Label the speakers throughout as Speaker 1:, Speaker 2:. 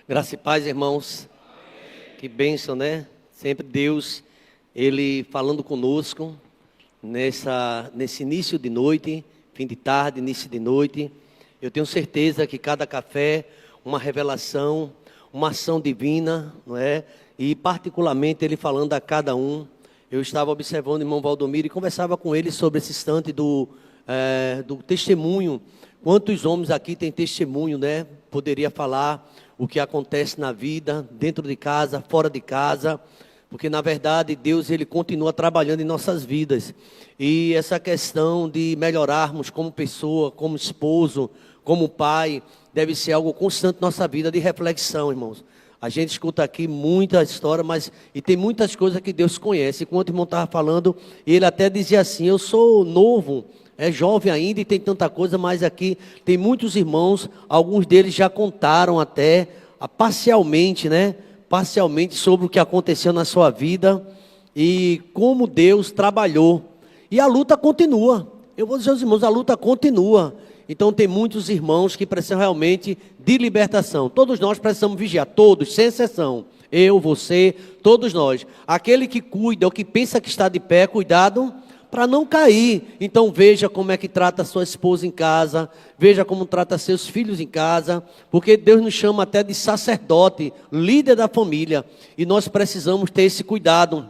Speaker 1: Graça e paz, irmãos. Que bênção, né? Sempre Deus, Ele falando conosco nesse início de noite, fim de tarde, início de noite. Eu tenho certeza que cada café, uma revelação, uma ação divina, não é? E particularmente Ele falando a cada um. Eu estava observando o irmão Valdomiro e conversava com ele sobre esse instante do testemunho. Quantos homens aqui têm testemunho, né? Poderia falar o que acontece na vida, dentro de casa, fora de casa, porque na verdade Deus ele continua trabalhando em nossas vidas. E essa questão de melhorarmos como pessoa, como esposo, como pai, deve ser algo constante na nossa vida de reflexão, irmãos. A gente escuta aqui muita história, e tem muitas coisas que Deus conhece. Enquanto o irmão estava falando, ele até dizia assim, eu sou novo, é jovem ainda e tem tanta coisa, mas aqui tem muitos irmãos, alguns deles já contaram até, parcialmente, né? Parcialmente sobre o que aconteceu na sua vida e como Deus trabalhou. E a luta continua. Eu vou dizer aos irmãos, a luta continua. Então tem muitos irmãos que precisam realmente de libertação. Todos nós precisamos vigiar, todos, sem exceção. Eu, você, todos nós. Aquele que cuida, ou que pensa que está de pé, cuidado para não cair. Então veja como é que trata sua esposa em casa, veja como trata seus filhos em casa, porque Deus nos chama até de sacerdote, líder da família, e nós precisamos ter esse cuidado,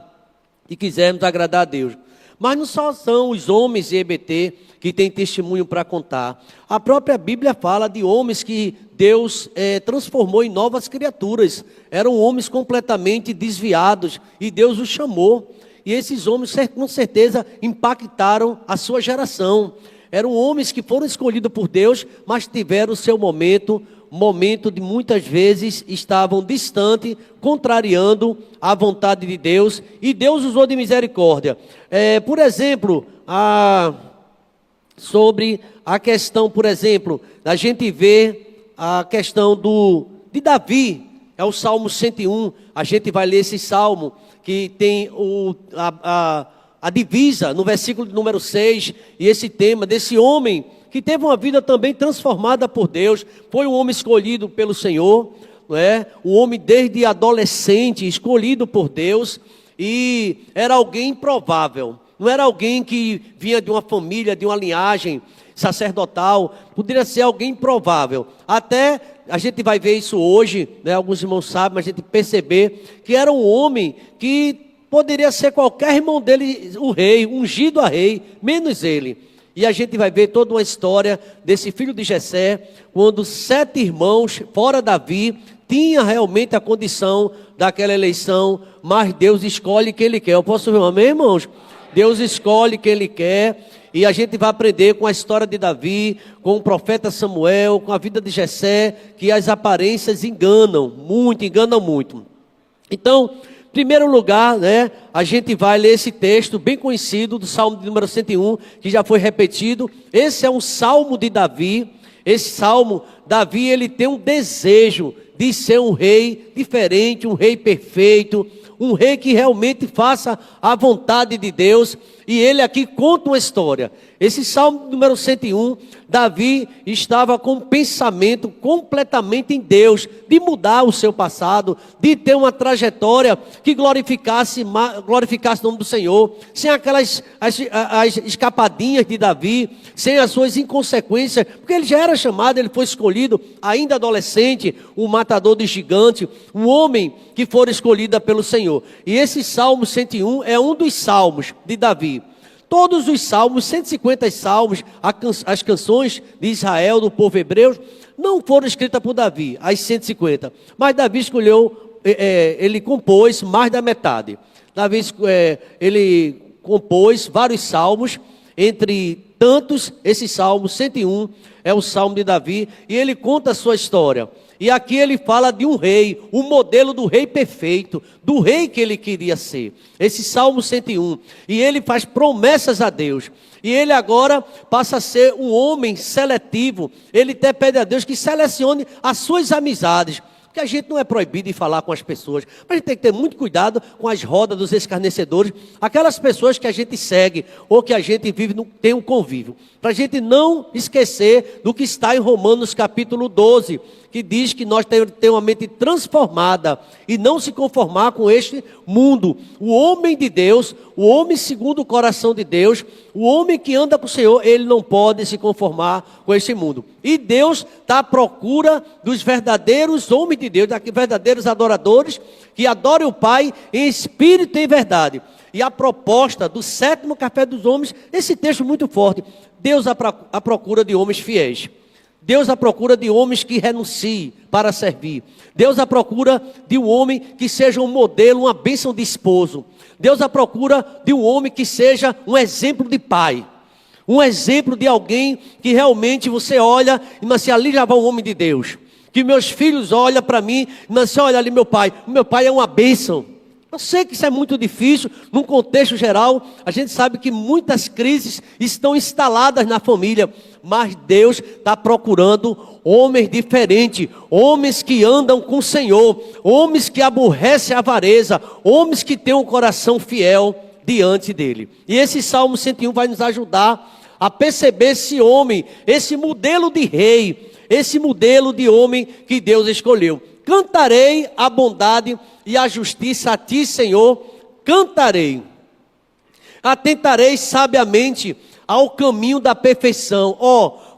Speaker 1: e quisermos agradar a Deus. Mas não só são os homens e EBT que têm testemunho para contar. A própria Bíblia fala de homens que Deus transformou em novas criaturas. Eram homens completamente desviados e Deus os chamou. E esses homens com certeza impactaram a sua geração. Eram homens que foram escolhidos por Deus, mas tiveram o seu momento de muitas vezes estavam distantes, contrariando a vontade de Deus, e Deus usou de misericórdia. Por exemplo, sobre a questão, por exemplo, a gente vê a questão de Davi, é o Salmo 101, a gente vai ler esse Salmo, que tem a divisa no versículo número 6, e esse tema desse homem que teve uma vida também transformada por Deus, foi um homem escolhido pelo Senhor, não é? Um homem desde adolescente, escolhido por Deus, e era alguém improvável, não era alguém que vinha de uma família, de uma linhagem sacerdotal, poderia ser alguém improvável, até a gente vai ver isso hoje, né? Alguns irmãos sabem, mas a gente perceber que era um homem que poderia ser qualquer irmão dele, o rei, ungido a rei, menos ele. E a gente vai ver toda uma história desse filho de Jessé, quando 7 irmãos, fora Davi, tinha realmente a condição daquela eleição, mas Deus escolhe quem Ele quer. Eu posso ouvir um amém, irmãos? Deus escolhe quem Ele quer, e a gente vai aprender com a história de Davi, com o profeta Samuel, com a vida de Jessé, que as aparências enganam muito. Então, em primeiro lugar, né, a gente vai ler esse texto bem conhecido do Salmo de número 101, que já foi repetido. Esse é um Salmo de Davi. Esse Salmo, Davi, ele tem um desejo de ser um rei diferente, um rei perfeito, um rei que realmente faça a vontade de Deus. E ele aqui conta uma história. Esse Salmo número 101, Davi estava com um pensamento completamente em Deus, de mudar o seu passado, de ter uma trajetória que glorificasse o nome do Senhor, sem aquelas as escapadinhas de Davi, sem as suas inconsequências, porque ele já era chamado, ele foi escolhido, ainda adolescente, um matador de gigante, um homem que foi escolhido pelo Senhor. E esse Salmo 101 é um dos salmos de Davi. Todos os salmos, 150 salmos, as canções de Israel, do povo hebreu, não foram escritas por Davi, as 150. Mas Davi escolheu, ele compôs mais da metade. Davi, ele compôs vários salmos, entre tantos, esse Salmo 101 é o Salmo de Davi, e ele conta a sua história. E aqui ele fala de um rei, o modelo do rei perfeito, do rei que ele queria ser. Esse Salmo 101. E ele faz promessas a Deus. E ele agora passa a ser um homem seletivo. Ele até pede a Deus que selecione as suas amizades. Porque a gente não é proibido de falar com as pessoas, mas a gente tem que ter muito cuidado com as rodas dos escarnecedores, aquelas pessoas que a gente segue, ou que a gente vive, tem um convívio, para a gente não esquecer do que está em Romanos capítulo 12, que diz que nós temos que ter uma mente transformada e não se conformar com este mundo. O homem de Deus, o homem segundo o coração de Deus, o homem que anda com o Senhor, ele não pode se conformar com esse mundo. E Deus está à procura dos verdadeiros homens de Deus, daqueles verdadeiros adoradores, que adorem o Pai em espírito e em verdade. E a proposta do 7º café dos homens, esse texto muito forte. Deus à procura de homens fiéis. Deus à procura de homens que renunciem para servir. Deus à procura de um homem que seja um modelo, uma bênção de esposo. Deus à procura de um homem que seja um exemplo de pai. Um exemplo de alguém que realmente você olha e diz assim, ali já vai um homem de Deus. Que meus filhos olham para mim e dizem assim, olha ali meu pai é uma bênção. Eu sei que isso é muito difícil, num contexto geral, a gente sabe que muitas crises estão instaladas na família, mas Deus está procurando homens diferentes, homens que andam com o Senhor, homens que aborrecem a avareza, homens que têm um coração fiel diante dele. E esse Salmo 101 vai nos ajudar a perceber esse homem, esse modelo de rei, esse modelo de homem que Deus escolheu. Cantarei a bondade e a justiça a ti, Senhor, cantarei. Atentarei sabiamente ao caminho da perfeição.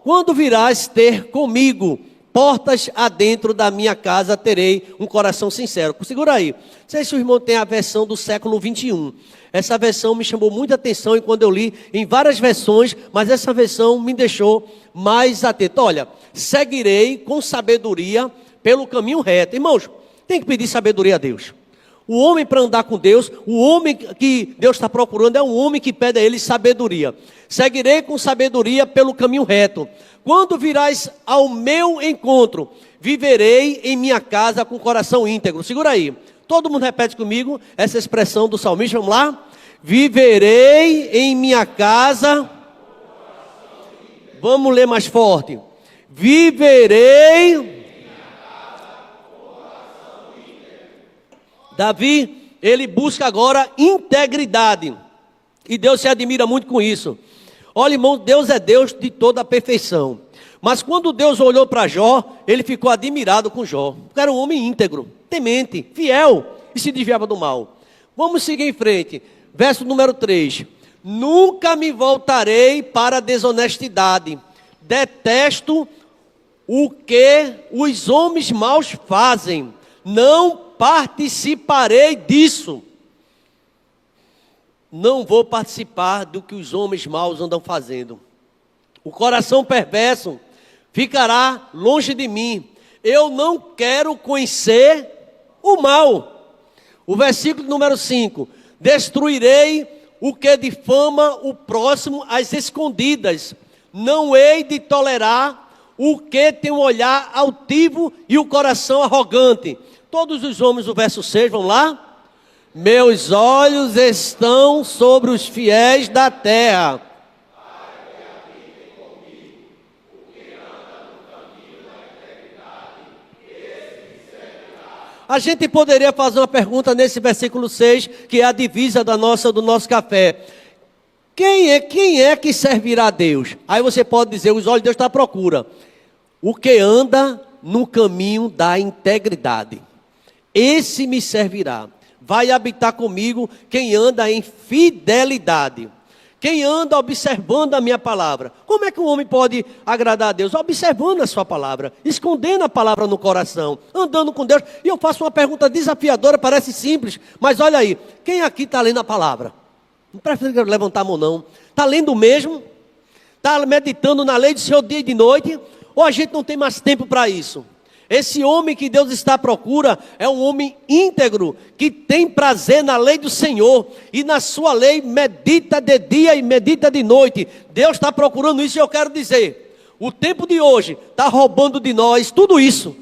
Speaker 1: Quando virás ter comigo, portas adentro da minha casa terei um coração sincero. Segura aí. Não sei se o irmão tem a versão do século 21. Essa versão me chamou muita atenção e quando eu li em várias versões, mas essa versão me deixou mais atento. Olha, seguirei com sabedoria pelo caminho reto. Irmãos, tem que pedir sabedoria a Deus. O homem para andar com Deus, o homem que Deus está procurando é um homem que pede a ele sabedoria. Seguirei com sabedoria pelo caminho reto. Quando virás ao meu encontro, viverei em minha casa com coração íntegro. Segura aí. Todo mundo repete comigo essa expressão do salmista. Vamos lá? Viverei em minha casa. Vamos ler mais forte. Viverei. Davi, ele busca agora integridade. E Deus se admira muito com isso. Olha, irmão, Deus é Deus de toda a perfeição. Mas quando Deus olhou para Jó, ele ficou admirado com Jó. Porque era um homem íntegro, temente, fiel e se desviava do mal. Vamos seguir em frente. Verso número 3. Nunca me voltarei para a desonestidade. Detesto o que os homens maus fazem. Não participarei disso. Não vou participar do que os homens maus andam fazendo. O coração perverso ficará longe de mim. Eu não quero conhecer o mal. O versículo número 5. Destruirei o que difama o próximo às escondidas. Não hei de tolerar o que tem um olhar altivo e o coração arrogante. Todos os homens, o verso 6, vamos lá? Meus olhos estão sobre os fiéis da terra. A gente poderia fazer uma pergunta nesse versículo 6, que é a divisa do nosso café. Quem é que servirá a Deus? Aí você pode dizer, os olhos de Deus estão à procura. O que anda no caminho da integridade. Esse me servirá. Vai habitar comigo quem anda em fidelidade. Quem anda observando a minha palavra. Como é que um homem pode agradar a Deus? Observando a sua palavra. Escondendo a palavra no coração. Andando com Deus. E eu faço uma pergunta desafiadora, parece simples. Mas olha aí. Quem aqui está lendo a palavra? Não precisa levantar a mão não. Está lendo mesmo? Está meditando na lei do Senhor dia e de noite? Ou a gente não tem mais tempo para isso? Esse homem que Deus está à procura é um homem íntegro, que tem prazer na lei do Senhor, e na sua lei medita de dia e medita de noite. Deus está procurando isso e eu quero dizer, o tempo de hoje está roubando de nós tudo isso.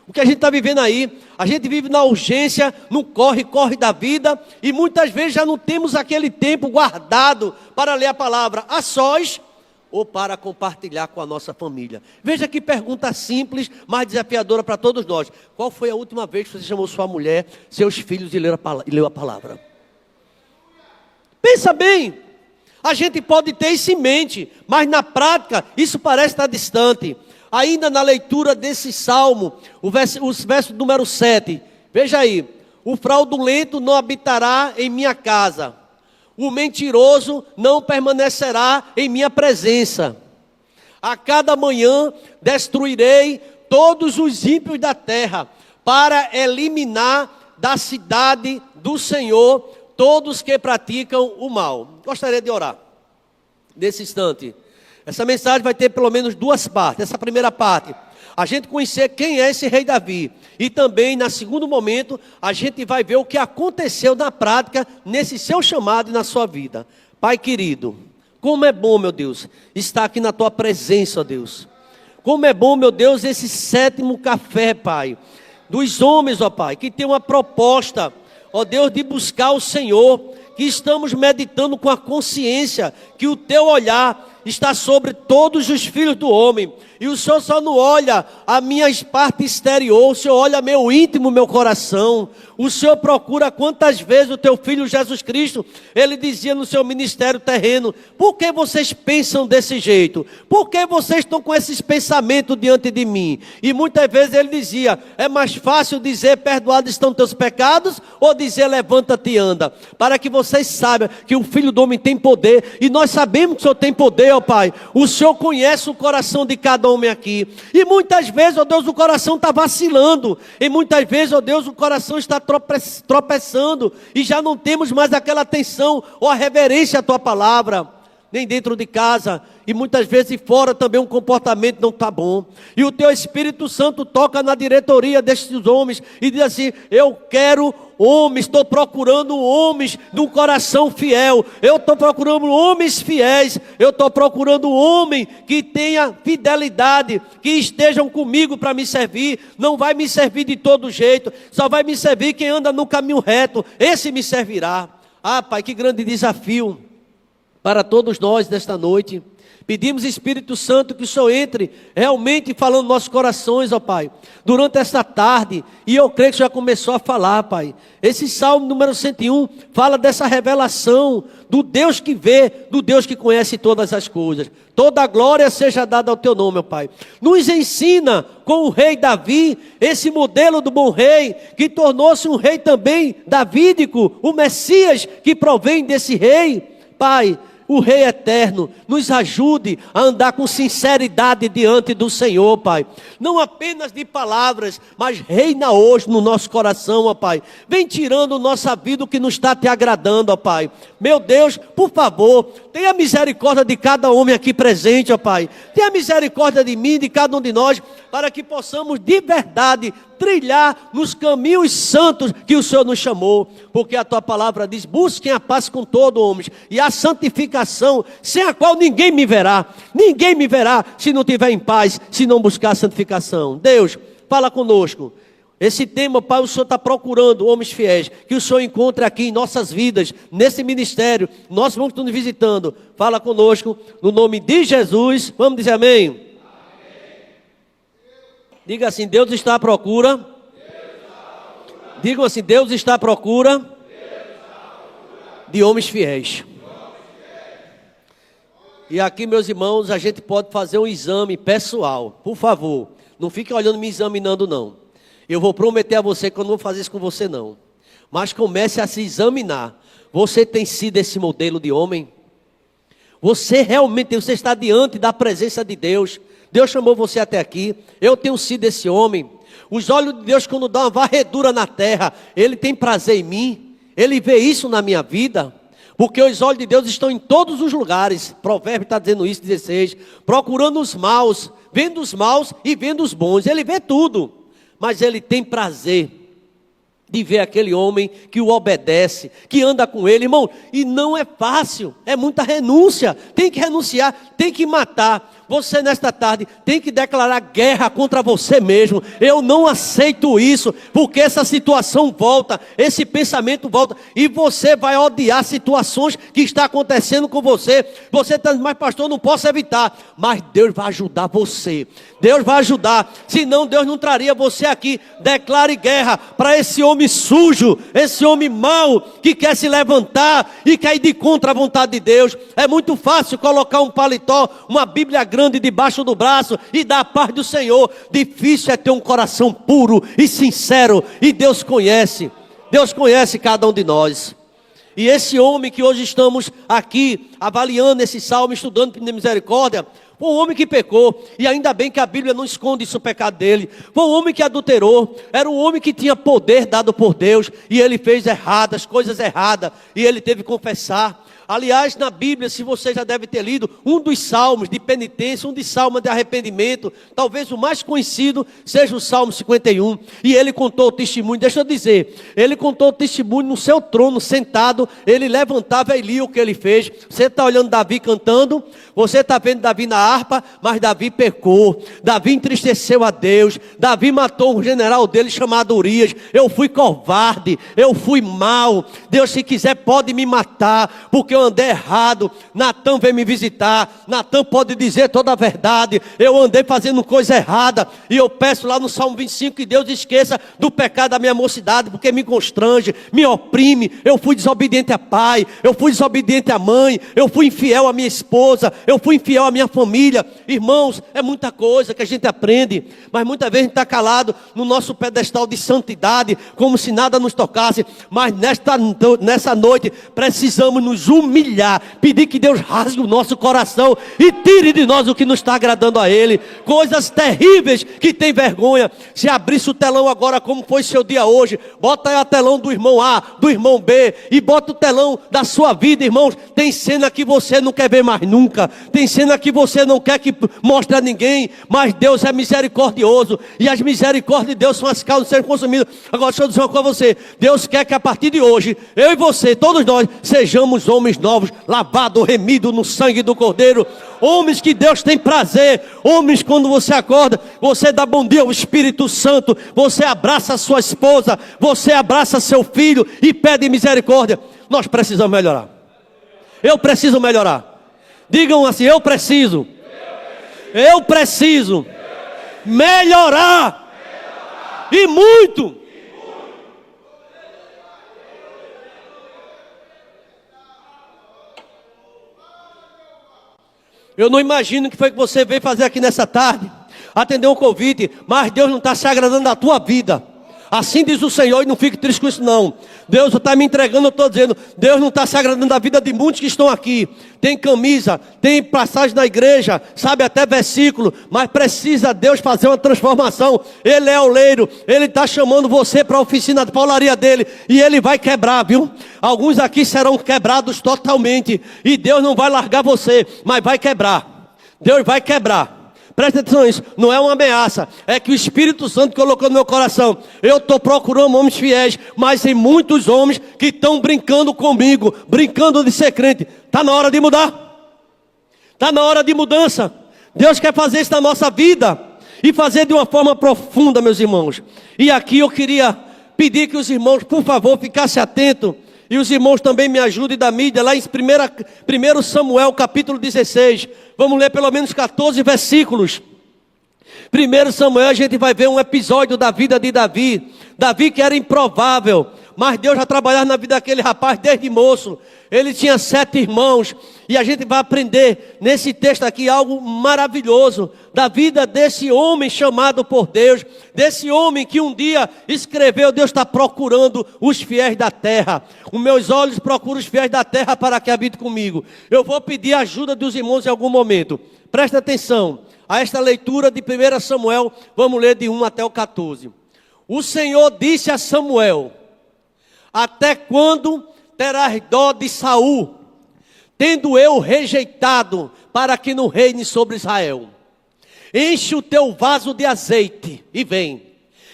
Speaker 1: O que a gente está vivendo aí, a gente vive na urgência, no corre-corre da vida, e muitas vezes já não temos aquele tempo guardado para ler a palavra a sós, ou para compartilhar com a nossa família. Veja que pergunta simples, mas desafiadora para todos nós. Qual foi a última vez que você chamou sua mulher, seus filhos e leu a palavra? Pensa bem. A gente pode ter isso em mente, mas na prática isso parece estar distante. ainda na leitura desse salmo, o verso número 7, veja aí: o fraudulento não habitará em minha casa, o mentiroso não permanecerá em minha presença. A cada manhã destruirei todos os ímpios da terra, para eliminar da cidade do Senhor todos que praticam o mal. Gostaria de orar nesse instante. Essa mensagem vai ter pelo menos duas partes. Essa primeira parte, a gente conhecer quem é esse rei Davi. E também, no segundo momento, a gente vai ver o que aconteceu na prática, nesse seu chamado e na sua vida. Pai querido, como é bom, meu Deus, estar aqui na tua presença, ó Deus. Como é bom, meu Deus, esse 7º café, Pai, dos homens, ó Pai, que tem uma proposta, ó Deus, de buscar o Senhor, que estamos meditando com a consciência que o teu olhar está sobre todos os filhos do homem, e o Senhor só não olha a minha parte exterior, o Senhor olha meu íntimo, meu coração. O Senhor procura quantas vezes o teu filho Jesus Cristo, ele dizia no seu ministério terreno: por que vocês pensam desse jeito? Por que vocês estão com esses pensamentos diante de mim? E muitas vezes ele dizia: é mais fácil dizer perdoados estão teus pecados, ou dizer levanta-te e anda, para que vocês saibam que o Filho do Homem tem poder, e nós sabemos que o Senhor tem poder, ó Pai. O Senhor conhece o coração de cada homem aqui, e muitas vezes, ó Deus, o coração está vacilando, e muitas vezes, ó Deus, o coração está tropeçando, e já não temos mais aquela atenção ou a reverência à tua palavra, nem dentro de casa, e muitas vezes fora também um comportamento não está bom, e o teu Espírito Santo toca na diretoria destes homens, e diz assim: eu quero homens, estou procurando homens de um coração fiel, eu estou procurando homens fiéis, eu estou procurando um homem que tenha fidelidade, que estejam comigo para me servir. Não vai me servir de todo jeito, só vai me servir quem anda no caminho reto, esse me servirá. Ah, Pai, que grande desafio para todos nós nesta noite. Pedimos, Espírito Santo, que o Senhor entre realmente falando nos nossos corações, ó Pai, durante esta tarde. E eu creio que o Senhor já começou a falar, Pai. Esse Salmo número 101 fala dessa revelação do Deus que vê, do Deus que conhece todas as coisas. Toda a glória seja dada ao teu nome, ó Pai. Nos ensina com o rei Davi, esse modelo do bom rei, que tornou-se um rei também davídico, o Messias que provém desse rei. Pai, o Rei Eterno, nos ajude a andar com sinceridade diante do Senhor, Pai. Não apenas de palavras, mas reina hoje no nosso coração, ó Pai. Vem tirando nossa vida o que não está te agradando, ó Pai. Meu Deus, por favor, tenha misericórdia de cada homem aqui presente, ó Pai. Tenha misericórdia de mim, de cada um de nós, para que possamos de verdade trilhar nos caminhos santos que o Senhor nos chamou, porque a tua palavra diz: busquem a paz com todo homem, e a santificação, sem a qual ninguém me verá se não estiver em paz, se não buscar a santificação. Deus, fala conosco. Esse tema, Pai, o Senhor está procurando homens fiéis, que o Senhor encontre aqui em nossas vidas, nesse ministério, nós vamos nos visitando. Fala conosco, no nome de Jesus. Vamos dizer amém? Diga assim: Deus está à procura. Digam assim: Deus está à procura de homens fiéis. E aqui, meus irmãos, a gente pode fazer um exame pessoal. Por favor, não fique olhando me examinando não. Eu vou prometer a você que eu não vou fazer isso com você não. Mas comece a se examinar. Você tem sido esse modelo de homem? Você realmente, você está diante da presença de Deus. Deus chamou você até aqui. Eu tenho sido esse homem. Os olhos de Deus, quando dão uma varredura na terra, Ele tem prazer em mim. Ele vê isso na minha vida. Porque os olhos de Deus estão em todos os lugares. Provérbio está dizendo isso, 16. Procurando os maus, vendo os maus e vendo os bons. Ele vê tudo. Mas Ele tem prazer de ver aquele homem que o obedece, que anda com ele, irmão. E não é fácil, é muita renúncia. Tem que renunciar, tem que matar. Você nesta tarde tem que declarar guerra contra você mesmo. Eu não aceito isso, porque essa situação volta, esse pensamento volta, e você vai odiar situações que está acontecendo com você. Você está dizendo: mas pastor, eu não posso evitar. Mas Deus vai ajudar você. Deus vai ajudar, senão Deus não traria você aqui. Declare guerra para esse homem homem sujo, esse homem mau, que quer se levantar e quer ir de contra a vontade de Deus. É muito fácil colocar um paletó, uma Bíblia grande debaixo do braço e dar a paz do Senhor. Difícil é ter um coração puro e sincero, e Deus conhece cada um de nós. E esse homem que hoje estamos aqui avaliando esse salmo, estudando de misericórdia, foi um homem que pecou, e ainda bem que a Bíblia não esconde isso, o pecado dele. Foi um homem que adulterou, era um homem que tinha poder dado por Deus, e ele fez coisas erradas, e ele teve que confessar. Aliás, na Bíblia, se você já deve ter lido, um dos salmos de penitência, um dos salmos de arrependimento, talvez o mais conhecido seja o Salmo 51, e ele contou o testemunho. Deixa eu dizer, ele contou o testemunho no seu trono, sentado, ele levantava e lia o que ele fez. Você está olhando Davi cantando, você está vendo Davi na harpa, mas Davi pecou, Davi entristeceu a Deus, Davi matou um general dele chamado Urias. Eu fui covarde, eu fui mau, Deus, se quiser pode me matar, porque eu andei errado. Natan veio me visitar, Natan pode dizer toda a verdade, eu andei fazendo coisa errada, e eu peço lá no Salmo 25 que Deus esqueça do pecado da minha mocidade, porque me constrange, me oprime. Eu fui desobediente a pai, eu fui desobediente à mãe, eu fui infiel à minha esposa, eu fui infiel à minha família. Irmãos, é muita coisa que a gente aprende, mas muitas vezes a gente está calado no nosso pedestal de santidade, como se nada nos tocasse. Mas nessa noite precisamos nos humilhar, pedir que Deus rasgue o nosso coração e tire de nós o que não está agradando a Ele. Coisas terríveis que tem vergonha. Se abrisse o telão agora, como foi seu dia hoje, bota aí o telão do irmão A, do irmão B, e bota o telão da sua vida, irmãos. Tem cena que você não quer ver mais nunca, tem cena que você não quer que mostre a ninguém, mas Deus é misericordioso, e as misericórdias de Deus são as causas de serem consumidas. Agora deixa eu dizer uma coisa a você, Deus quer que a partir de hoje, eu e você, todos nós, sejamos homens novos, lavados, remidos no sangue do Cordeiro, homens que Deus tem prazer, homens quando você acorda, você dá bom dia ao Espírito Santo, você abraça a sua esposa, você abraça seu filho e pede misericórdia. Nós precisamos melhorar. Eu preciso melhorar. Digam assim, eu preciso melhorar. E muito. Eu não imagino o que foi que você veio fazer aqui nessa tarde, atender um convite, mas Deus não está se agradando da tua vida. Assim diz o Senhor, e não fique triste com isso não. Deus está me entregando, eu estou dizendo, Deus não está se agradando da vida de muitos que estão aqui. Tem camisa, tem passagem na igreja, sabe até versículo, mas precisa Deus fazer uma transformação. Ele é oleiro, Ele está chamando você para a oficina de paularia dele, e Ele vai quebrar, viu? Alguns aqui serão quebrados totalmente, e Deus não vai largar você, mas vai quebrar. Deus vai quebrar. Presta atenção nisso, não é uma ameaça, é que o Espírito Santo colocou no meu coração. Eu estou procurando homens fiéis, mas tem muitos homens que estão brincando comigo, brincando de ser crente. Está na hora de mudar, está na hora de mudança. Deus quer fazer isso na nossa vida, e fazer de uma forma profunda, meus irmãos. E aqui eu queria pedir que os irmãos, por favor, ficassem atentos, e os irmãos também me ajudem da mídia, lá em 1 Samuel capítulo 16, vamos ler pelo menos 14 versículos. 1 Samuel a gente vai ver um episódio da vida de Davi. Davi que era improvável, mas Deus já trabalhava na vida daquele rapaz desde moço. Ele tinha 7 irmãos, e a gente vai aprender nesse texto aqui algo maravilhoso, da vida desse homem chamado por Deus, desse homem que um dia escreveu, Deus está procurando os fiéis da terra. Os meus olhos procuram os fiéis da terra para que habitem comigo. Eu vou pedir a ajuda dos irmãos em algum momento. Presta atenção a esta leitura de 1 Samuel, vamos ler de 1 até o 14. O Senhor disse a Samuel: até quando terás dó de Saul, tendo eu rejeitado, para que não reine sobre Israel? Enche o teu vaso de azeite e vem,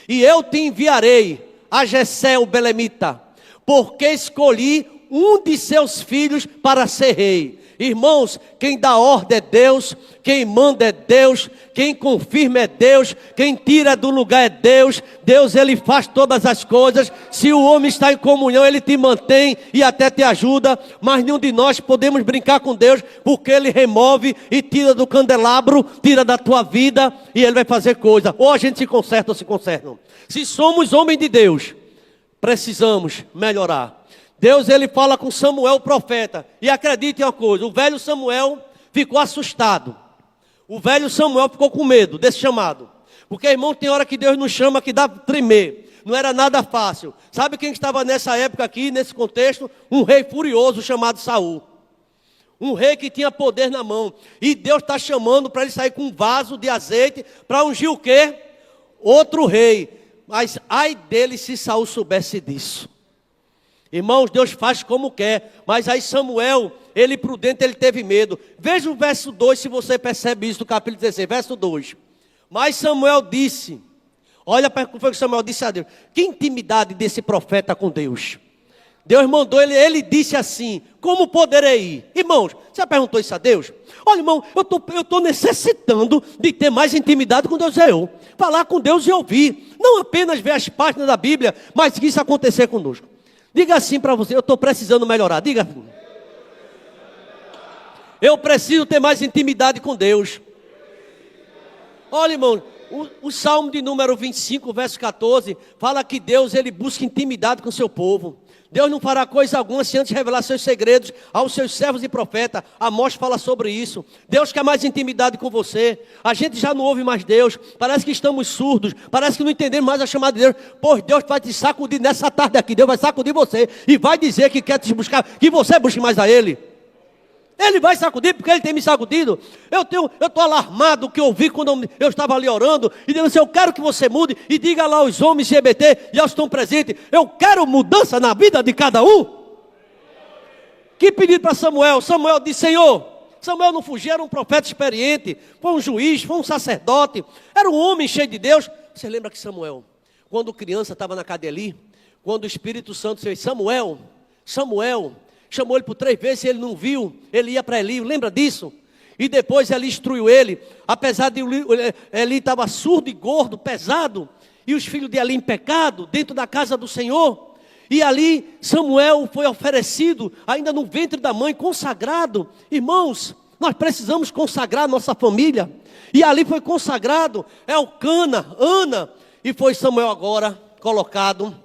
Speaker 1: e eu te enviarei a Jessé o belemita, porque escolhi um de seus filhos para ser rei. Irmãos, quem dá ordem é Deus, quem manda é Deus, quem confirma é Deus, quem tira do lugar é Deus. Deus, Ele faz todas as coisas. Se o homem está em comunhão, Ele te mantém e até te ajuda, mas nenhum de nós podemos brincar com Deus, porque Ele remove e tira do candelabro, tira da tua vida, e Ele vai fazer coisa. Ou a gente se conserta ou se conserta. Se somos homens de Deus, precisamos melhorar. Deus, ele fala com Samuel, o profeta. E acredite em uma coisa, o velho Samuel ficou assustado. O velho Samuel ficou com medo desse chamado. Porque, irmão, tem hora que Deus nos chama que dá para tremer. Não era nada fácil. Sabe quem estava nessa época aqui, nesse contexto? Um rei furioso chamado Saul. Um rei que tinha poder na mão. E Deus está chamando para ele sair com um vaso de azeite para ungir o quê? Outro rei. Mas ai dele se Saul soubesse disso. Irmãos, Deus faz como quer. Mas aí Samuel, ele prudente, ele teve medo. Veja o verso 2, se você percebe isso do capítulo 16. Verso 2. Mas Samuel disse... Olha para o que Samuel disse a Deus. Que intimidade desse profeta com Deus. Deus mandou ele disse assim: como poderei ir? Irmãos, você já perguntou isso a Deus? Olha, irmão, eu estou necessitando de ter mais intimidade com Deus. Falar com Deus e ouvir. Não apenas ver as páginas da Bíblia, mas que isso acontecer conosco. Diga assim para você: eu estou precisando melhorar. Diga. Eu preciso ter mais intimidade com Deus. Olha, irmão. O Salmo de número 25, verso 14, fala que Deus, ele busca intimidade com o seu povo. Deus não fará coisa alguma se antes revelar seus segredos aos seus servos e profetas. Amós fala sobre isso. Deus quer mais intimidade com você. A gente já não ouve mais Deus. Parece que estamos surdos. Parece que não entendemos mais a chamada de Deus. Pois Deus vai te sacudir nessa tarde aqui. Deus vai sacudir você e vai dizer que quer te buscar, que você busque mais a Ele. Ele vai sacudir porque Ele tem me sacudido. Eu estou alarmado que eu ouvi quando eu estava ali orando. E Deus disse: eu quero que você mude. E diga lá aos homens LGBT e aos que estão presentes: eu quero mudança na vida de cada um. Que pedido para Samuel? Samuel disse: Senhor. Samuel não fugia, era um profeta experiente. Foi um juiz, foi um sacerdote. Era um homem cheio de Deus. Você lembra que Samuel, quando criança estava na cadeia ali, quando o Espírito Santo disse: Samuel, chamou ele por 3 vezes e ele não viu. Ele ia para Eli, lembra disso? E depois Eli instruiu ele. Apesar de Eli estava surdo e gordo, pesado. E os filhos de Eli em pecado, dentro da casa do Senhor. E ali Samuel foi oferecido, ainda no ventre da mãe, consagrado. Irmãos, nós precisamos consagrar nossa família. E ali foi consagrado Elcana, Ana. E foi Samuel agora colocado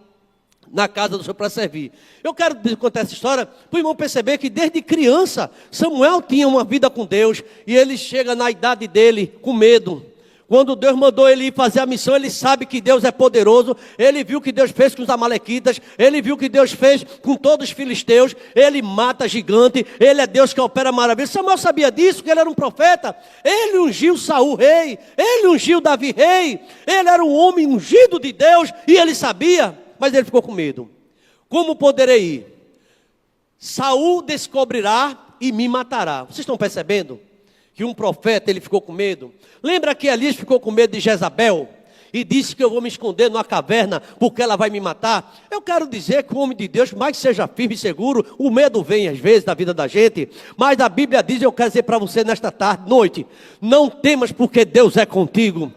Speaker 1: na casa do Senhor para servir. Eu quero contar essa história para o irmão perceber que desde criança Samuel tinha uma vida com Deus. E ele chega na idade dele com medo. Quando Deus mandou ele ir fazer a missão, ele sabe que Deus é poderoso. Ele viu o que Deus fez com os amalequitas. Ele viu o que Deus fez com todos os filisteus. Ele mata gigante. Ele é Deus que opera maravilha. Samuel sabia disso, que ele era um profeta. Ele ungiu Saul rei. Ele ungiu Davi rei. Ele era um homem ungido de Deus. E ele sabia. Mas ele ficou com medo. Como poderei ir? Saul descobrirá e me matará. Vocês estão percebendo? Que um profeta, ele ficou com medo. Lembra que Elias ficou com medo de Jezabel? E disse que eu vou me esconder numa caverna porque ela vai me matar. Eu quero dizer que o homem de Deus, mais que seja firme e seguro, o medo vem às vezes da vida da gente. Mas a Bíblia diz, eu quero dizer para você nesta tarde, noite: não temas porque Deus é contigo.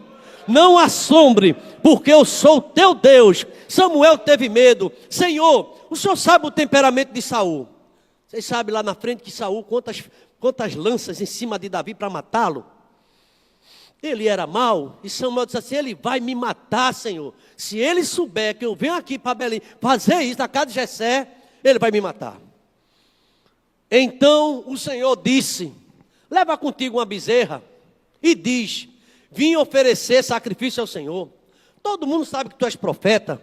Speaker 1: Não assombre, porque eu sou o teu Deus. Samuel teve medo. Senhor, o Senhor sabe o temperamento de Saul. Vocês sabem lá na frente que Saul, quantas lanças em cima de Davi para matá-lo. Ele era mau. E Samuel disse assim: ele vai me matar, Senhor. Se ele souber que eu venho aqui para Belém fazer isso na casa de Jessé, ele vai me matar. Então o Senhor disse: leva contigo uma bezerra e diz: vim oferecer sacrifício ao Senhor. Todo mundo sabe que tu és profeta.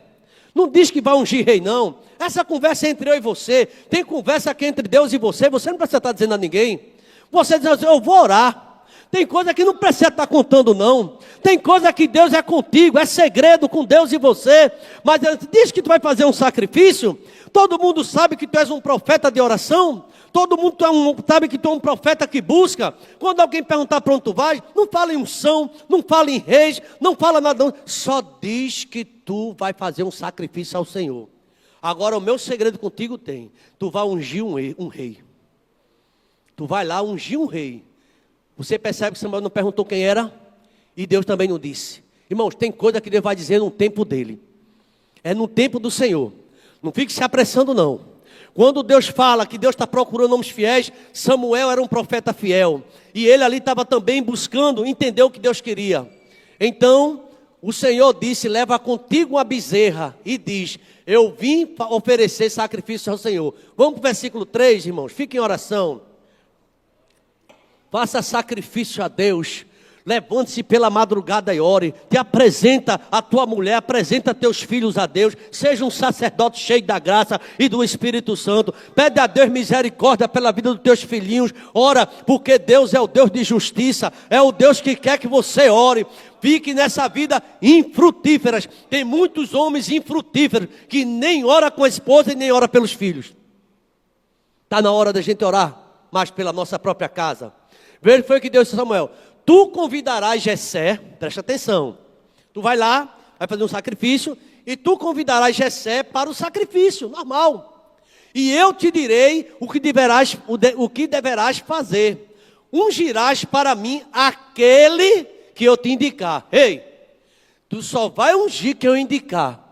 Speaker 1: Não diz que vai ungir rei, não. Essa conversa é entre eu e você. Tem conversa aqui entre Deus e você. Você não precisa estar dizendo a ninguém. Você diz assim: eu vou orar. Tem coisa que não precisa estar contando, não. Tem coisa que Deus é contigo. É segredo com Deus e você. Mas diz que tu vai fazer um sacrifício. Todo mundo sabe que tu és um profeta de oração. Todo mundo sabe que tu é um profeta que busca. Quando alguém perguntar para onde tu vais, não fala em unção, não fala em reis, não fala nada, não. Só diz que tu vai fazer um sacrifício ao Senhor. Agora o meu segredo contigo tem: tu vai ungir um rei. Tu vai lá ungir um rei. Você percebe que Samuel não perguntou quem era? E Deus também não disse. Irmãos, tem coisa que Deus vai dizer no tempo dele. É no tempo do Senhor. Não fique se apressando, não. Quando Deus fala que Deus está procurando homens fiéis, Samuel era um profeta fiel. E ele ali estava também buscando entender o que Deus queria. Então, o Senhor disse, leva contigo uma bezerra, e diz, eu vim oferecer sacrifício ao Senhor. Vamos para o versículo 3, irmãos, fiquem em oração. Faça sacrifício a Deus. Levante-se pela madrugada e ore. Te apresenta a tua mulher, apresenta teus filhos a Deus. Seja um sacerdote cheio da graça e do Espírito Santo. Pede a Deus misericórdia pela vida dos teus filhinhos. Ora, porque Deus é o Deus de justiça. É o Deus que quer que você ore. Fique nessa vida infrutíferas. Tem muitos homens infrutíferos que nem ora com a esposa e nem ora pelos filhos. Está na hora da gente orar mais pela nossa própria casa. Veja, foi o que Deus disse a Samuel. Tu convidarás Jessé, presta atenção, tu vai lá, vai fazer um sacrifício, e tu convidarás Jessé para o sacrifício, normal. E eu te direi o que deverás fazer. Ungirás para mim aquele que eu te indicar. Ei, tu só vai ungir quem eu indicar.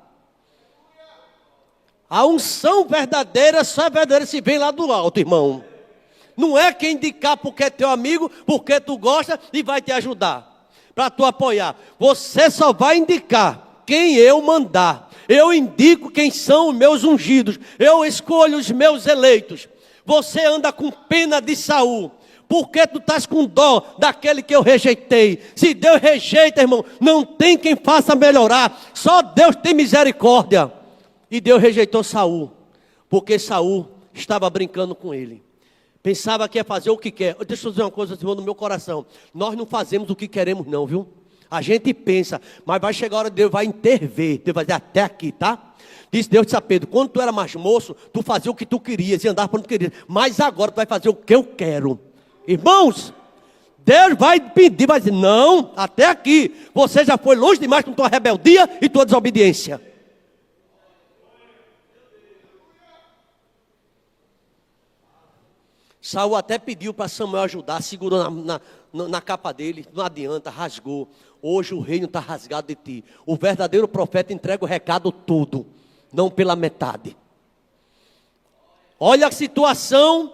Speaker 1: A unção verdadeira só é verdadeira se vem lá do alto, irmão. Não é quem indicar porque é teu amigo, porque tu gosta e vai te ajudar, para tu apoiar. Você só vai indicar quem eu mandar. Eu indico quem são os meus ungidos. Eu escolho os meus eleitos. Você anda com pena de Saul. Porque tu estás com dó daquele que eu rejeitei. Se Deus rejeita, irmão, não tem quem faça melhorar. Só Deus tem misericórdia. E Deus rejeitou Saul, porque Saul estava brincando com ele. Pensava que ia fazer o que quer. Deixa eu dizer uma coisa, irmão, no meu coração. Nós não fazemos o que queremos não, viu? A gente pensa, mas vai chegar a hora de Deus vai intervir. Deus vai dizer até aqui, tá? Deus disse a Pedro, quando tu era mais moço, tu fazia o que tu querias e andava para onde tu querias. Mas agora tu vai fazer o que eu quero. Irmãos, Deus vai pedir, vai dizer, não, até aqui. Você já foi longe demais com tua rebeldia e tua desobediência. Saul até pediu para Samuel ajudar, segurou na capa dele, não adianta, rasgou. Hoje o reino está rasgado de ti. O verdadeiro profeta entrega o recado todo, não pela metade. Olha a situação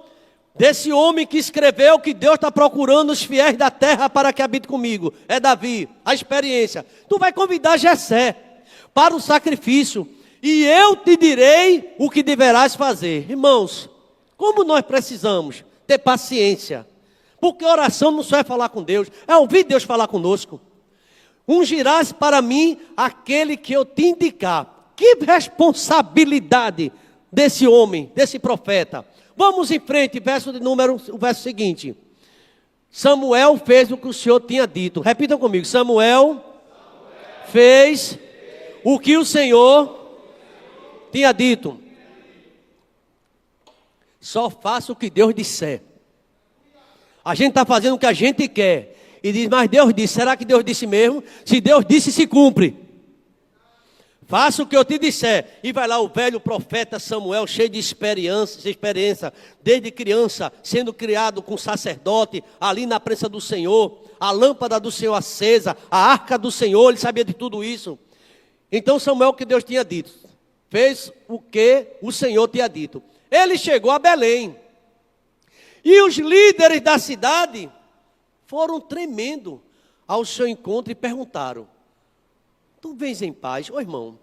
Speaker 1: desse homem que escreveu que Deus está procurando os fiéis da terra para que habite comigo. É Davi, a experiência. Tu vai convidar Jessé para o sacrifício, e eu te direi o que deverás fazer. Irmãos, como nós precisamos ter paciência, porque oração não só é falar com Deus, é ouvir Deus falar conosco. Ungirás para mim aquele que eu te indicar. Que responsabilidade desse homem, desse profeta. Vamos em frente, o verso seguinte. Samuel fez o que o Senhor tinha dito. Repitam comigo, Samuel fez o que o Senhor tinha dito. Só faça o que Deus disser. A gente está fazendo o que a gente quer. E diz, mas Deus disse. Será que Deus disse mesmo? Se Deus disse, se cumpre. Faça o que eu te disser. E vai lá o velho profeta Samuel, cheio de experiência, desde criança, sendo criado com sacerdote, ali na presença do Senhor, a lâmpada do Senhor acesa, a arca do Senhor, ele sabia de tudo isso. Então Samuel, o que Deus tinha dito, fez o que o Senhor tinha dito. Ele chegou a Belém. E os líderes da cidade foram tremendo ao seu encontro e perguntaram, tu vens em paz? Ô irmão,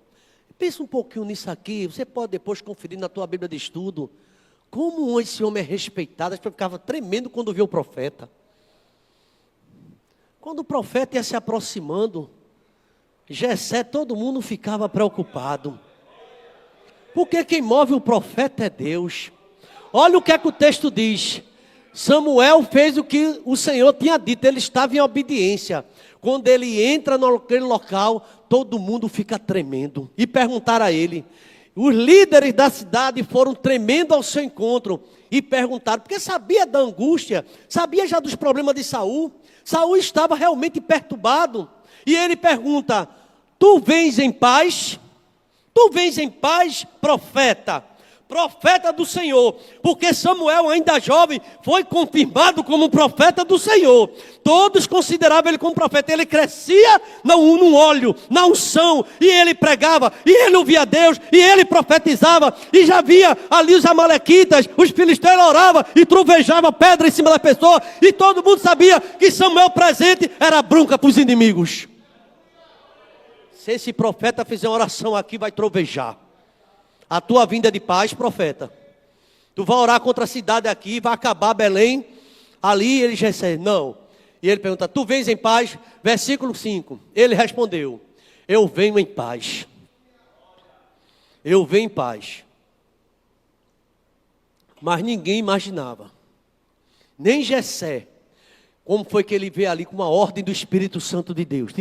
Speaker 1: pensa um pouquinho nisso aqui, você pode depois conferir na tua Bíblia de estudo, como esse homem é respeitado. A gente ficava tremendo quando viu o profeta. Quando o profeta ia se aproximando, Jessé, todo mundo ficava preocupado. Porque quem move o profeta é Deus. Olha o que é que o texto diz. Samuel fez o que o Senhor tinha dito, ele estava em obediência. Quando ele entra naquele local, todo mundo fica tremendo. E perguntaram a ele. Os líderes da cidade foram tremendo ao seu encontro e perguntaram, porque sabia da angústia, sabia já dos problemas de Saul. Saul estava realmente perturbado. E ele pergunta, tu vens em paz? Tu vens em paz, profeta? Profeta do Senhor, porque Samuel, ainda jovem, foi confirmado como profeta do Senhor. Todos consideravam ele como profeta. Ele crescia no óleo, na unção, e ele pregava, e ele ouvia Deus, e ele profetizava, e já via ali os amalequitas, os filisteus oravam, e trovejava pedra em cima da pessoa, e todo mundo sabia que Samuel presente era bronca para os inimigos. Se esse profeta fizer uma oração aqui, vai trovejar. A tua vinda é de paz, profeta. Tu vai orar contra a cidade aqui, vai acabar Belém. Ali ele recebe, não. E ele pergunta, tu vens em paz? Versículo 5. Ele respondeu, eu venho em paz. Eu venho em paz. Mas ninguém imaginava. Nem Jessé. Como foi que ele veio ali com uma ordem do Espírito Santo de Deus.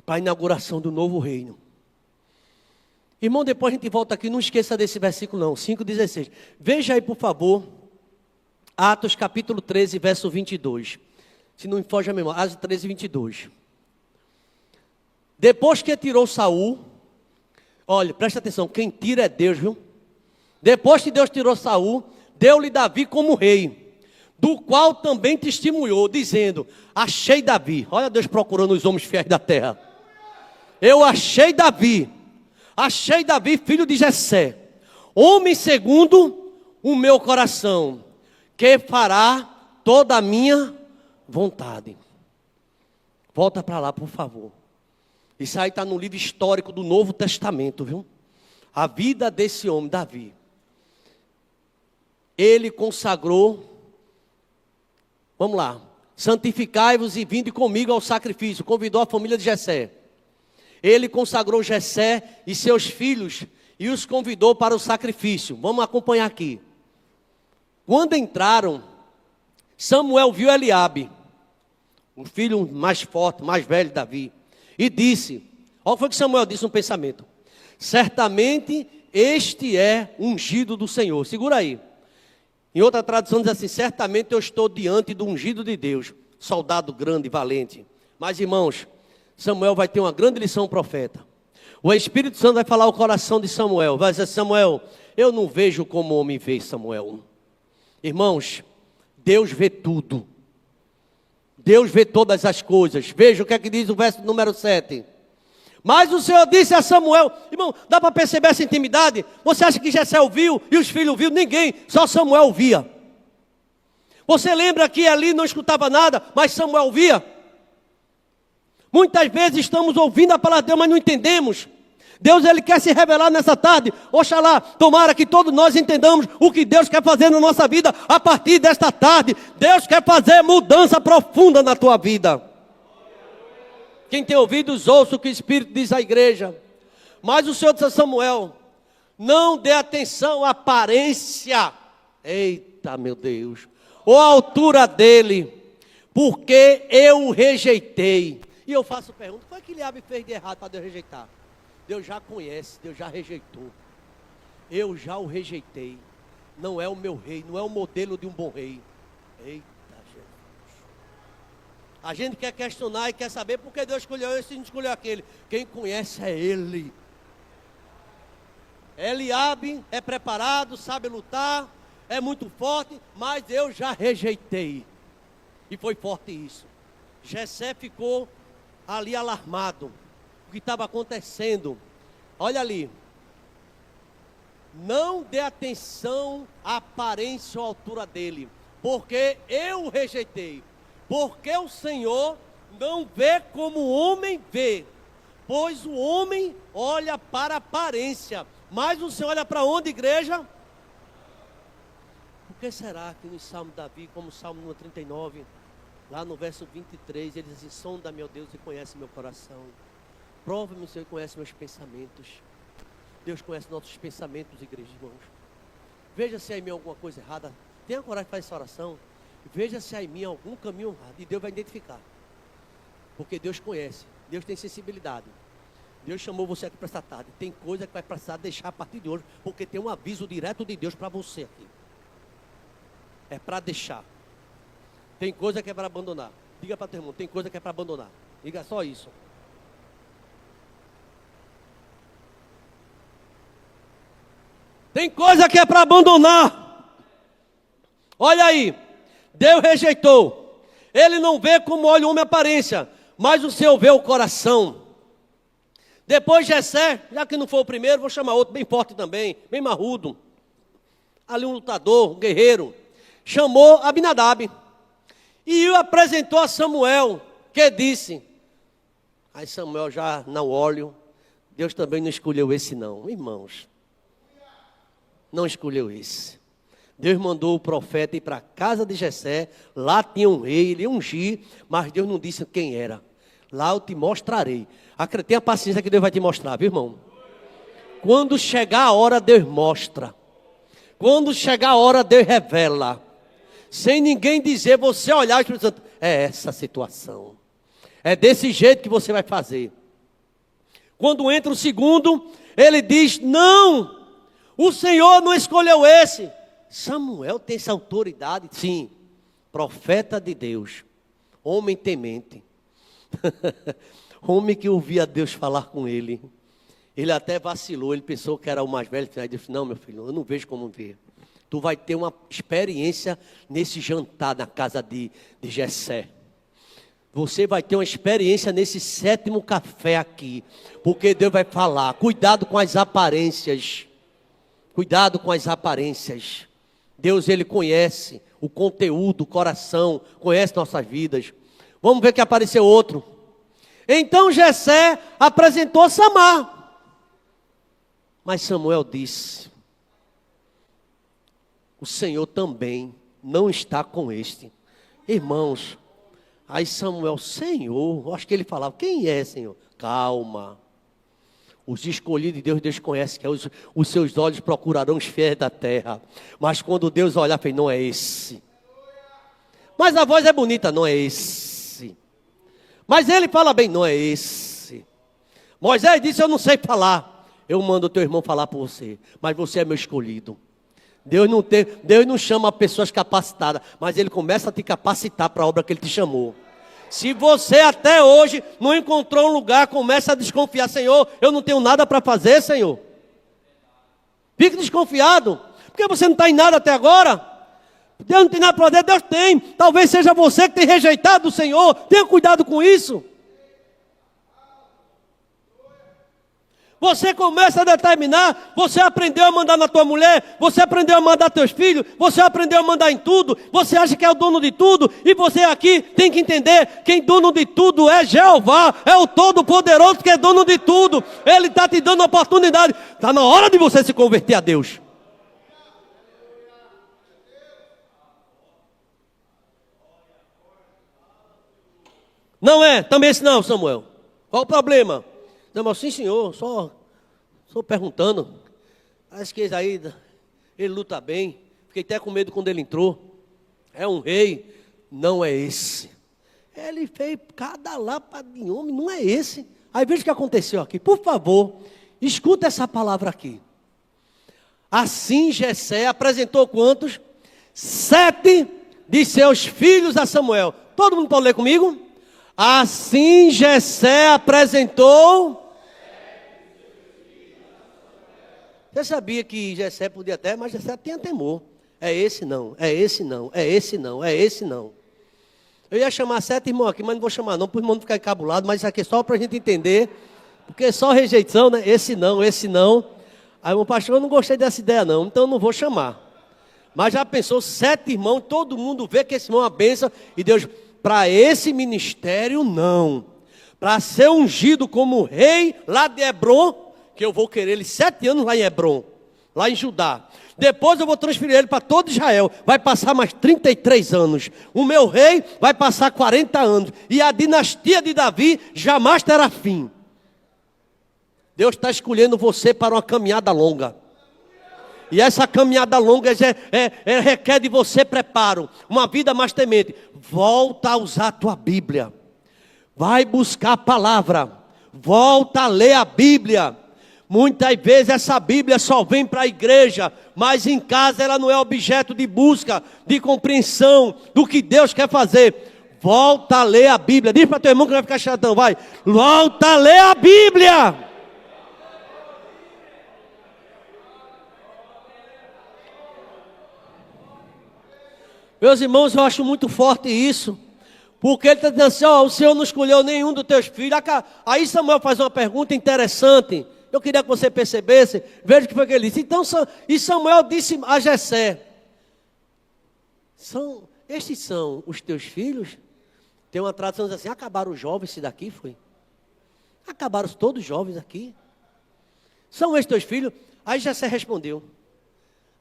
Speaker 1: Para a inauguração do novo reino. Irmão, depois a gente volta aqui, não esqueça desse versículo não, 5,16. Veja aí, por favor, Atos capítulo 13, verso 22. Se não me foge a memória, Atos 13, 22. Depois que tirou Saul, olha, presta atenção, quem tira é Deus, viu? Depois que Deus tirou Saul, deu-lhe Davi como rei, do qual também testemunhou, dizendo, achei Davi. Olha Deus procurando os homens fiéis da terra. Eu achei Davi, filho de Jessé, homem segundo o meu coração, que fará toda a minha vontade. Volta para lá, por favor. Isso aí está no livro histórico do Novo Testamento, viu? A vida desse homem, Davi. Ele consagrou, vamos lá, santificai-vos e vinde comigo ao sacrifício. Convidou a família de Jessé. Ele consagrou Jessé e seus filhos e os convidou para o sacrifício. Vamos acompanhar aqui. Quando entraram, Samuel viu Eliabe, o filho mais forte, mais velho de Davi, e disse, olha o que foi que Samuel disse no pensamento, certamente este é ungido do Senhor. Segura aí. Em outra tradução diz assim, certamente eu estou diante do ungido de Deus, soldado grande e valente. Mas irmãos, Samuel vai ter uma grande lição profeta. O Espírito Santo vai falar ao coração de Samuel. Vai dizer, Samuel, eu não vejo como o homem vê, Samuel. Irmãos, Deus vê tudo. Deus vê todas as coisas. Veja o que é que diz o verso número 7. Mas o Senhor disse a Samuel, irmão, dá para perceber essa intimidade? Você acha que Jessé ouviu e os filhos ouviram? Ninguém, só Samuel ouvia. Você lembra que ali não escutava nada, mas Samuel ouvia? Muitas vezes estamos ouvindo a palavra de Deus, mas não entendemos. Deus, Ele quer se revelar nessa tarde. Oxalá, tomara que todos nós entendamos o que Deus quer fazer na nossa vida a partir desta tarde. Deus quer fazer mudança profunda na tua vida. Quem tem ouvidos, ouça o que o Espírito diz à igreja. Mas o Senhor disse a Samuel, não dê atenção à aparência. Eita, meu Deus. Ou à altura dele, porque eu o rejeitei. E eu faço pergunta, o que foi que Eliabe fez de errado para Deus rejeitar? Deus já conhece, Deus já rejeitou. Eu já o rejeitei. Não é o meu rei, não é o modelo de um bom rei. Eita, Jesus. A gente quer questionar e quer saber por que Deus escolheu esse e não escolheu aquele. Quem conhece é Ele. Eliabe é preparado, sabe lutar, é muito forte, mas eu já rejeitei. E foi forte isso. Jessé ficou ali alarmado. O que estava acontecendo? Olha ali. Não dê atenção à aparência ou à altura dele, porque eu o rejeitei. Porque o Senhor não vê como o homem vê, pois o homem olha para a aparência, mas o Senhor olha para onde, igreja? Por que será que no Salmo de Davi, como o Salmo número 39, lá no verso 23, ele diz assim, sonda meu Deus e conhece meu coração. Prova-me, Senhor, e conhece meus pensamentos. Deus conhece nossos pensamentos, igreja, irmãos. Veja se há em mim alguma coisa errada. Tenha coragem de fazer essa oração. Veja se há em mim algum caminho errado. E Deus vai identificar. Porque Deus conhece. Deus tem sensibilidade. Deus chamou você aqui para essa tarde. Tem coisa que vai precisar deixar a partir de hoje. Porque tem um aviso direto de Deus para você aqui. É para deixar. Tem coisa que é para abandonar. Diga para teu irmão, tem coisa que é para abandonar. Diga só isso. Tem coisa que é para abandonar. Olha aí. Deus rejeitou. Ele não vê como olha o homem a aparência, mas o Senhor vê o coração. Depois Jessé, já que não foi o primeiro, vou chamar outro bem forte também, bem marrudo. Ali um lutador, um guerreiro. Chamou Abinadab. E o apresentou a Samuel, que disse, Aí Samuel já no óleo. Deus também não escolheu esse não, irmãos. Não escolheu esse. Deus mandou o profeta ir para a casa de Jessé. Lá tinha um rei, ele ia ungir, mas Deus não disse quem era. Lá eu te mostrarei. Tenha paciência que Deus vai te mostrar, viu, irmão? Quando chegar a hora, Deus mostra. Quando chegar a hora, Deus revela. Sem ninguém dizer, você olhar e Espírito Santo, é essa situação. É desse jeito que você vai fazer. Quando entra o segundo, ele diz, não, o Senhor não escolheu esse. Samuel tem essa autoridade? Sim, profeta de Deus, homem temente. Homem que ouvia Deus falar com ele. Ele até vacilou, ele pensou que era o mais velho. Ele disse, não meu filho, eu não vejo como ver. Tu vai ter uma experiência nesse jantar na casa de Jessé. Você vai ter uma experiência nesse 7º café aqui. Porque Deus vai falar, cuidado com as aparências. Cuidado com as aparências. Deus, ele conhece o conteúdo, o coração, conhece nossas vidas. Vamos ver que apareceu outro. Então Jessé apresentou Samar. Mas Samuel disse, o Senhor também não está com este. Irmãos, aí Samuel, Senhor, acho que ele falava, quem é, Senhor? Calma. Os escolhidos de Deus, Deus conhece, que os seus olhos procurarão os fiéis da terra. Mas quando Deus olhar, fala, não é esse. Mas a voz é bonita, não é esse. Mas ele fala bem, não é esse. Moisés disse, eu não sei falar. Eu mando o teu irmão falar por você. Mas você é meu escolhido. Deus não chama pessoas capacitadas, mas Ele começa a te capacitar para a obra que Ele te chamou. Se você até hoje não encontrou um lugar, começa a desconfiar, Senhor, eu não tenho nada para fazer, Senhor. Fique desconfiado, porque você não está em nada até agora. Deus não tem nada para fazer, Deus tem. Talvez seja você que tem rejeitado o Senhor, tenha cuidado com isso. Você começa a determinar, você aprendeu a mandar na tua mulher, você aprendeu a mandar teus filhos, você aprendeu a mandar em tudo, você acha que é o dono de tudo, e você aqui tem que entender, quem é dono de tudo é Jeová, é o Todo-Poderoso que é dono de tudo, Ele está te dando a oportunidade, está na hora de você se converter a Deus. Não é? Também esse não, Samuel. Qual o problema? Não, mas sim, senhor, só perguntando. Acho que aí, ele luta bem. Fiquei até com medo quando ele entrou. É um rei, não é esse. Ele fez cada lapa de homem, não é esse. Aí veja o que aconteceu aqui. Por favor, escuta essa palavra aqui. Assim Jessé apresentou quantos? 7 de seus filhos a Samuel. Todo mundo pode ler comigo? Assim Jessé apresentou. Você sabia que Jessé podia até, mas Jessé tinha temor. É esse não, é esse não, é esse não, é esse não. Eu ia chamar 7 irmãos aqui, mas não vou chamar não, para o irmão não ficar encabulado, mas isso aqui é só para a gente entender. Porque é só rejeição, né? Esse não, esse não. Aí o pastor, eu não gostei dessa ideia não, então eu não vou chamar. Mas já pensou, 7 irmãos, todo mundo vê que esse irmão é uma bênção. E Deus, para esse ministério não. Para ser ungido como rei lá de Hebron, que eu vou querer ele 7 anos lá em Hebron, lá em Judá. Depois eu vou transferir ele para todo Israel. Vai passar mais 33 anos. O meu rei vai passar 40 anos. E a dinastia de Davi jamais terá fim. Deus está escolhendo você para uma caminhada longa. E essa caminhada longa requer de você preparo. Uma vida mais temente. Volta a usar a tua Bíblia. Vai buscar a palavra. Volta a ler a Bíblia. Muitas vezes essa Bíblia só vem para a igreja, mas em casa ela não é objeto de busca, de compreensão do que Deus quer fazer. Volta a ler a Bíblia. Diz para teu irmão que não vai ficar chatão, vai. Volta a ler a Bíblia. Meus irmãos, eu acho muito forte isso. Porque ele está dizendo assim, o Senhor não escolheu nenhum dos teus filhos. Aí Samuel faz uma pergunta interessante. Eu queria que você percebesse. Veja o que foi que ele disse. Então, e Samuel disse a Jessé, estes são os teus filhos? Tem uma tradução assim, acabaram os jovens, esse daqui foi. Acabaram todos jovens aqui. São esses teus filhos? Aí Jessé respondeu.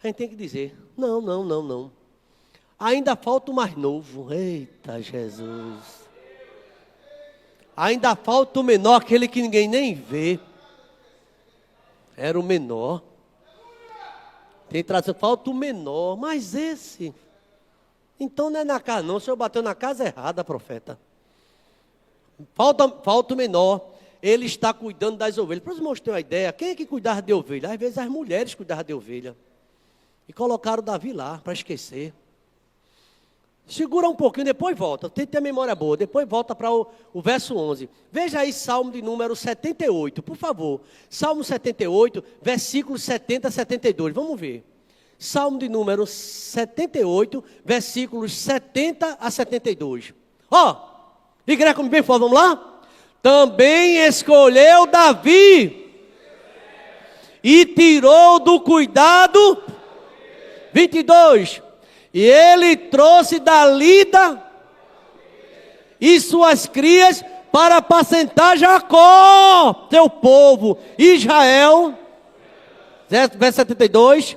Speaker 1: A gente tem que dizer, não. Ainda falta o mais novo. Eita, Jesus. Ainda falta o menor, aquele que ninguém nem vê. Era o menor. Tem tradução, falta o menor, mas esse. Então não é na casa não, o senhor bateu na casa errada, profeta. Falta o menor. Ele está cuidando das ovelhas. Para os irmãos terem uma ideia, quem é que cuidava de ovelha? Às vezes as mulheres cuidavam de ovelha. E colocaram Davi lá, para esquecer. Segura um pouquinho, depois volta. Tem que ter memória boa. Depois volta para o verso 11. Veja aí Salmo de número 78, por favor. Salmo 78, versículos 70 a 72. Vamos ver. Salmo de número 78, versículos 70 a 72. Igreja como bem for, vamos lá? Também escolheu Davi e tirou do cuidado 22. E ele trouxe da lida e suas crias para apacentar Jacó, teu povo, Israel. Verso 72.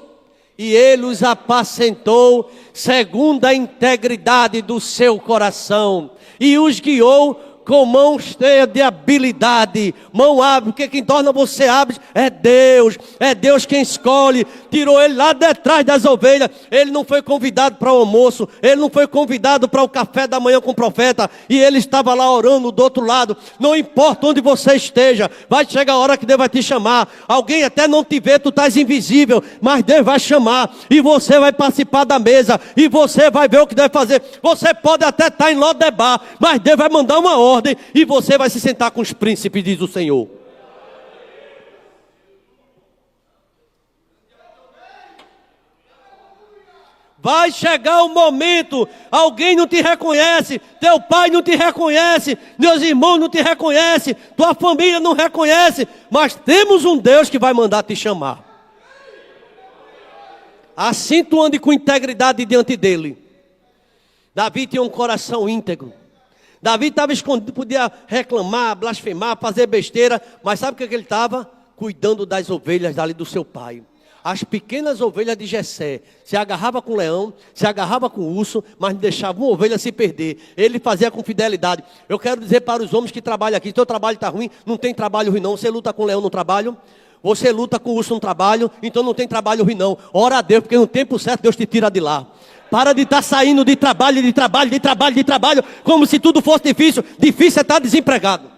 Speaker 1: E ele os apacentou segundo a integridade do seu coração e os guiou com mão cheia de habilidade, mão hábil, porque quem torna você hábil é Deus quem escolhe, tirou ele lá de trás das ovelhas, ele não foi convidado para o almoço, ele não foi convidado para o café da manhã com o profeta, e ele estava lá orando do outro lado. Não importa onde você esteja, vai chegar a hora que Deus vai te chamar, alguém até não te vê, tu estás invisível, mas Deus vai chamar, e você vai participar da mesa, e você vai ver o que deve fazer. Você pode até estar em Lodebar, mas Deus vai mandar uma ordem, e você vai se sentar com os príncipes, diz o Senhor. Vai chegar o momento, alguém não te reconhece, teu pai não te reconhece, meus irmãos não te reconhecem, tua família não reconhece, mas temos um Deus que vai mandar te chamar. Assim tu ande com integridade diante dele. Davi tinha um coração íntegro. Davi estava escondido, podia reclamar, blasfemar, fazer besteira, mas sabe o que ele estava? Cuidando das ovelhas dali do seu pai. As pequenas ovelhas de Jessé, se agarrava com o leão, se agarrava com o urso, mas não deixava uma ovelha se perder. Ele fazia com fidelidade. Eu quero dizer para os homens que trabalham aqui, teu trabalho está ruim, não tem trabalho ruim não. Você luta com o leão no trabalho, você luta com o urso no trabalho, então não tem trabalho ruim não. Ora a Deus, porque no tempo certo Deus te tira de lá. Para de estar saindo de trabalho, como se tudo fosse difícil. Difícil é estar desempregado.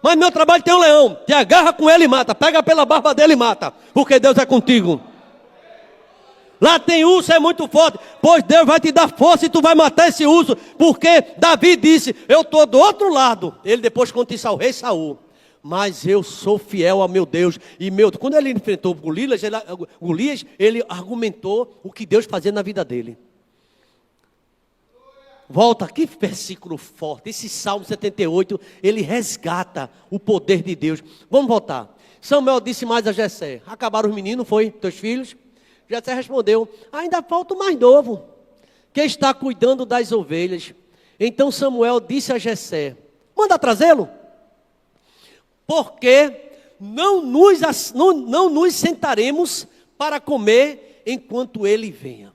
Speaker 1: Mas meu trabalho tem um leão. Te agarra com ele e mata. Pega pela barba dele e mata. Porque Deus é contigo. Lá tem urso, é muito forte. Pois Deus vai te dar força e tu vai matar esse urso. Porque Davi disse, eu estou do outro lado. Ele depois conta isso ao rei Saul. Mas eu sou fiel ao meu Deus. E quando ele enfrentou Golias, ele argumentou o que Deus fazia na vida dele. Volta, que versículo forte. Esse Salmo 78, ele resgata o poder de Deus. Vamos voltar. Samuel disse mais a Jessé. Acabaram os meninos, foi? Teus filhos? Jessé respondeu, ainda falta o mais novo, que está cuidando das ovelhas. Então Samuel disse a Jessé, manda trazê-lo. Porque não nos sentaremos para comer enquanto ele venha.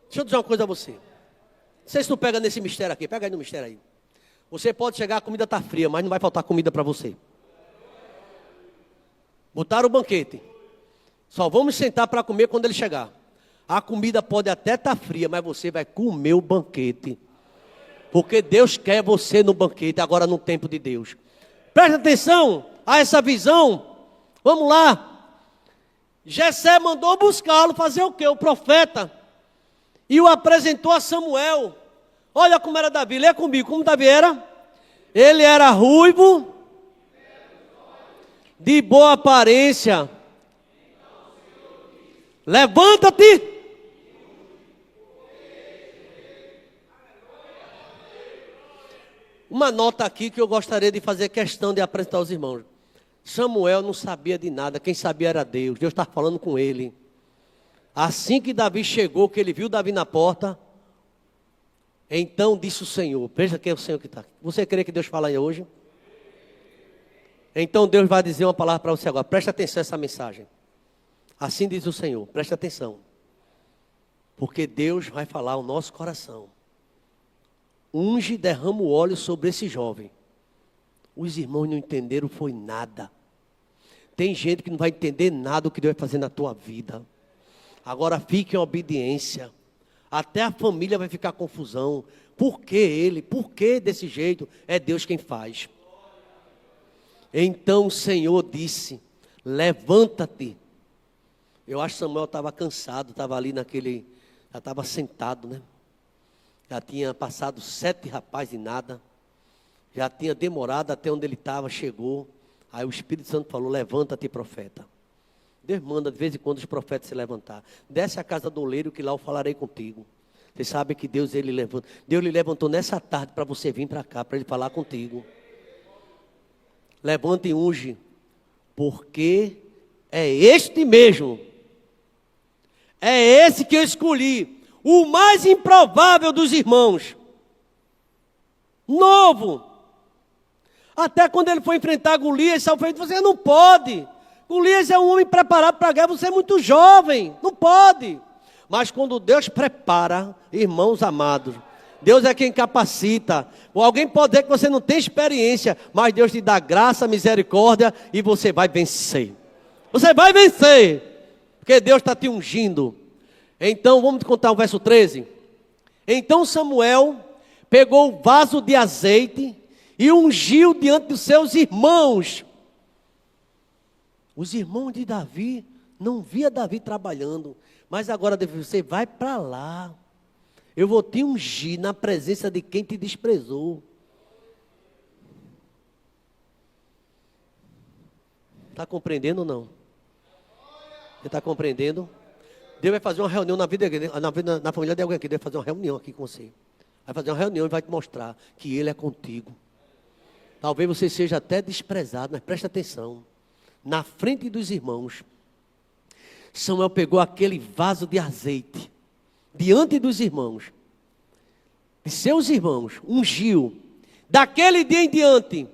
Speaker 1: Deixa eu dizer uma coisa a você. Não sei se tu pega nesse mistério aqui, pega aí no mistério aí. Você pode chegar, a comida está fria, mas não vai faltar comida para você. Botaram o banquete. Só vamos sentar para comer quando ele chegar. A comida pode até estar fria, mas você vai comer o banquete. Porque Deus quer você no banquete, agora no tempo de Deus. Presta atenção a essa visão. Vamos lá. Jessé mandou buscá-lo, fazer o quê? O profeta. E o apresentou a Samuel. Olha como era Davi, lê comigo, como Davi era? Ele era ruivo, de boa aparência. Levanta-te. Uma nota aqui que eu gostaria de fazer questão de apresentar aos irmãos. Samuel não sabia de nada, quem sabia era Deus. Deus estava falando com ele. Assim que Davi chegou, que ele viu Davi na porta, Então disse o Senhor, veja quem é o Senhor que está aqui. Você crê que Deus fala aí hoje? Então Deus vai dizer uma palavra para você agora. Preste atenção a essa mensagem. Assim diz o Senhor, preste atenção. Porque Deus vai falar ao nosso coração. Unge e derrama o óleo sobre esse jovem. Os irmãos não entenderam, foi nada. Tem gente que não vai entender nada do que Deus vai fazer na tua vida. Agora fique em obediência. Até a família vai ficar confusão. Por que ele? Por que desse jeito? É Deus quem faz. Então o Senhor disse, levanta-te. Eu acho que Samuel estava cansado, estava ali naquele, já estava sentado, né? Já tinha passado 7 rapazes e nada. Já tinha demorado até onde ele estava, chegou. Aí o Espírito Santo falou, levanta-te, profeta. Deus manda de vez em quando os profetas se levantar. Desce à casa do oleiro que lá eu falarei contigo. Você sabe que Deus lhe levantou nessa tarde para você vir para cá, para ele falar contigo. Levanta e unge, porque é este mesmo. É esse que eu escolhi, o mais improvável dos irmãos. Novo. Até quando ele foi enfrentar Golias, Saul fez, você não pode. Golias é um homem preparado para a guerra, você é muito jovem, não pode. Mas quando Deus prepara, irmãos amados, Deus é quem capacita. Ou alguém pode dizer que você não tem experiência, mas Deus te dá graça, misericórdia e você vai vencer. Você vai vencer, porque Deus está te ungindo. Então, vamos contar o verso 13. Então Samuel pegou o vaso de azeite e ungiu diante dos seus irmãos. Os irmãos de Davi não via Davi trabalhando, mas agora você vai para lá. Eu vou te ungir na presença de quem te desprezou. Está compreendendo ou não? Você está compreendendo? Deus vai fazer uma reunião na família de alguém aqui. Deus vai fazer uma reunião aqui com você. Vai fazer uma reunião e vai te mostrar que Ele é contigo. Talvez você seja até desprezado, mas preste atenção. Na frente dos irmãos, Samuel pegou aquele vaso de azeite, diante dos irmãos, de seus irmãos, ungiu. Daquele dia em diante,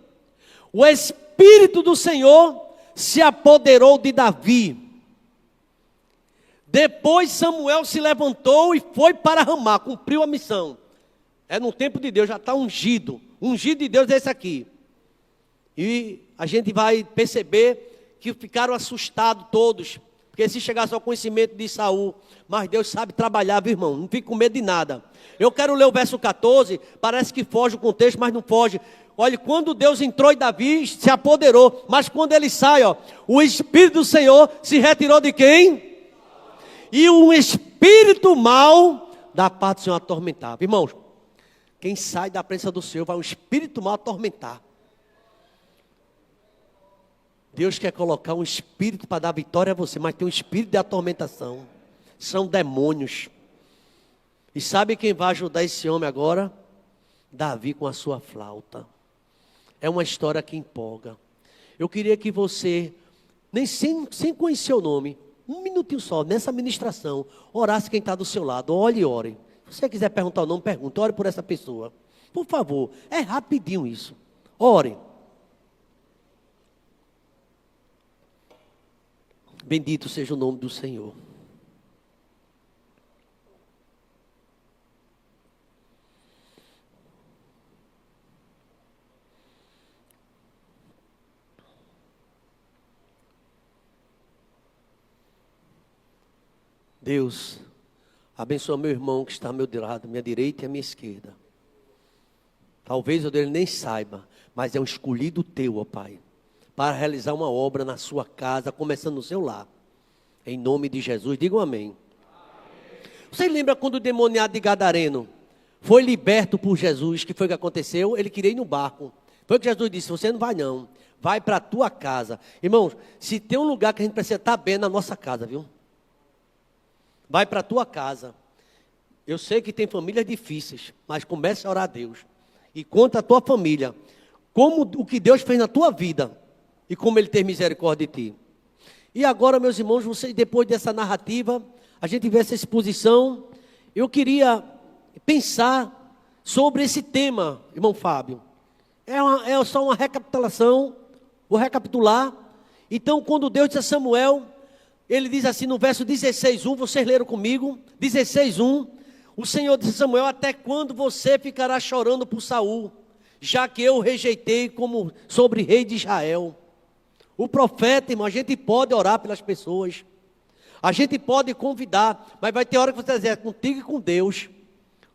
Speaker 1: o Espírito do Senhor se apoderou de Davi. Depois Samuel se levantou e foi para Ramá, cumpriu a missão. É no tempo de Deus, já está ungido. Ungido de Deus é esse aqui. E a gente vai perceber que ficaram assustados todos, porque se chegasse ao conhecimento de Saul, mas Deus sabe trabalhar, viu, irmão? Não fique com medo de nada. Eu quero ler o verso 14, parece que foge o contexto, mas não foge. Olha, quando Deus entrou em Davi, se apoderou, mas quando ele sai, ó, o Espírito do Senhor se retirou de quem? E um espírito mau da parte do Senhor atormentava. Irmãos, quem sai da presença do Senhor vai um espírito mau atormentar. Deus quer colocar um espírito para dar vitória a você, mas tem um espírito de atormentação. São demônios. E sabe quem vai ajudar esse homem agora? Davi com a sua flauta. É uma história que empolga. Eu queria que você, nem sem conhecer o nome, um minutinho só, nessa ministração, orasse quem está do seu lado. Olhe e ore. Se você quiser perguntar o nome, pergunte. Ore por essa pessoa. Por favor, é rapidinho isso. Ore. Bendito seja o nome do Senhor. Deus, abençoa meu irmão que está ao meu lado, minha direita e a minha esquerda. Talvez ele nem saiba, mas é um escolhido teu, ó Pai, para realizar uma obra na sua casa, começando no seu lar. Em nome de Jesus, digam amém. Você lembra quando o demoniado de Gadareno foi liberto por Jesus? Que foi o que aconteceu? Ele queria ir no barco. Foi o que Jesus disse, você não vai não, vai para a tua casa. Irmãos, se tem um lugar que a gente precisa estar bem, é na nossa casa, viu? Vai para a tua casa. Eu sei que tem famílias difíceis, mas comece a orar a Deus. E conta a tua família, como o que Deus fez na tua vida, e como Ele tem misericórdia de ti. E agora, meus irmãos, vocês, depois dessa narrativa, a gente vê essa exposição, eu queria pensar sobre esse tema, irmão Fábio. É só uma recapitulação, vou recapitular. Então, quando Deus disse a Samuel, ele diz assim no verso 16:1, vocês leram comigo, 16:1, o Senhor disse a Samuel: até quando você ficará chorando por Saul, já que eu o rejeitei como sobre rei de Israel? O profeta, irmão, a gente pode orar pelas pessoas, a gente pode convidar, mas vai ter hora que você vai dizer, contigo e com Deus,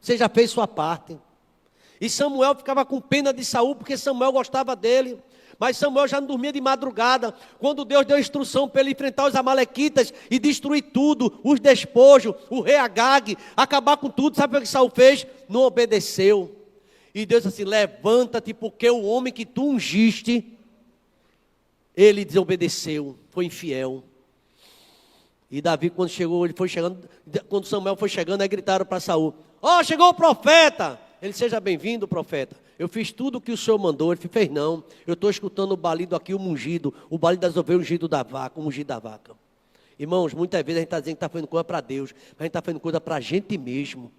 Speaker 1: você já fez sua parte. E Samuel ficava com pena de Saul, porque Samuel gostava dele, mas Samuel já não dormia de madrugada, quando Deus deu instrução para ele enfrentar os amalequitas e destruir tudo, os despojos, o rei Agag, acabar com tudo. Sabe o que Saul fez? Não obedeceu. E Deus disse assim: levanta-te, porque o homem que tu ungiste, ele desobedeceu, foi infiel. E Davi, quando chegou, ele foi chegando, quando Samuel foi chegando, aí gritaram para Saul: ó, chegou o profeta. Ele: seja bem-vindo, profeta. Eu fiz tudo o que o senhor mandou. Ele fez: não, eu estou escutando o balido aqui, o mungido, o balido das ovelhas, o ungido da vaca, o mungido da vaca. Irmãos, muitas vezes a gente está dizendo que está fazendo coisa para Deus, mas a gente está fazendo coisa para a gente mesmo,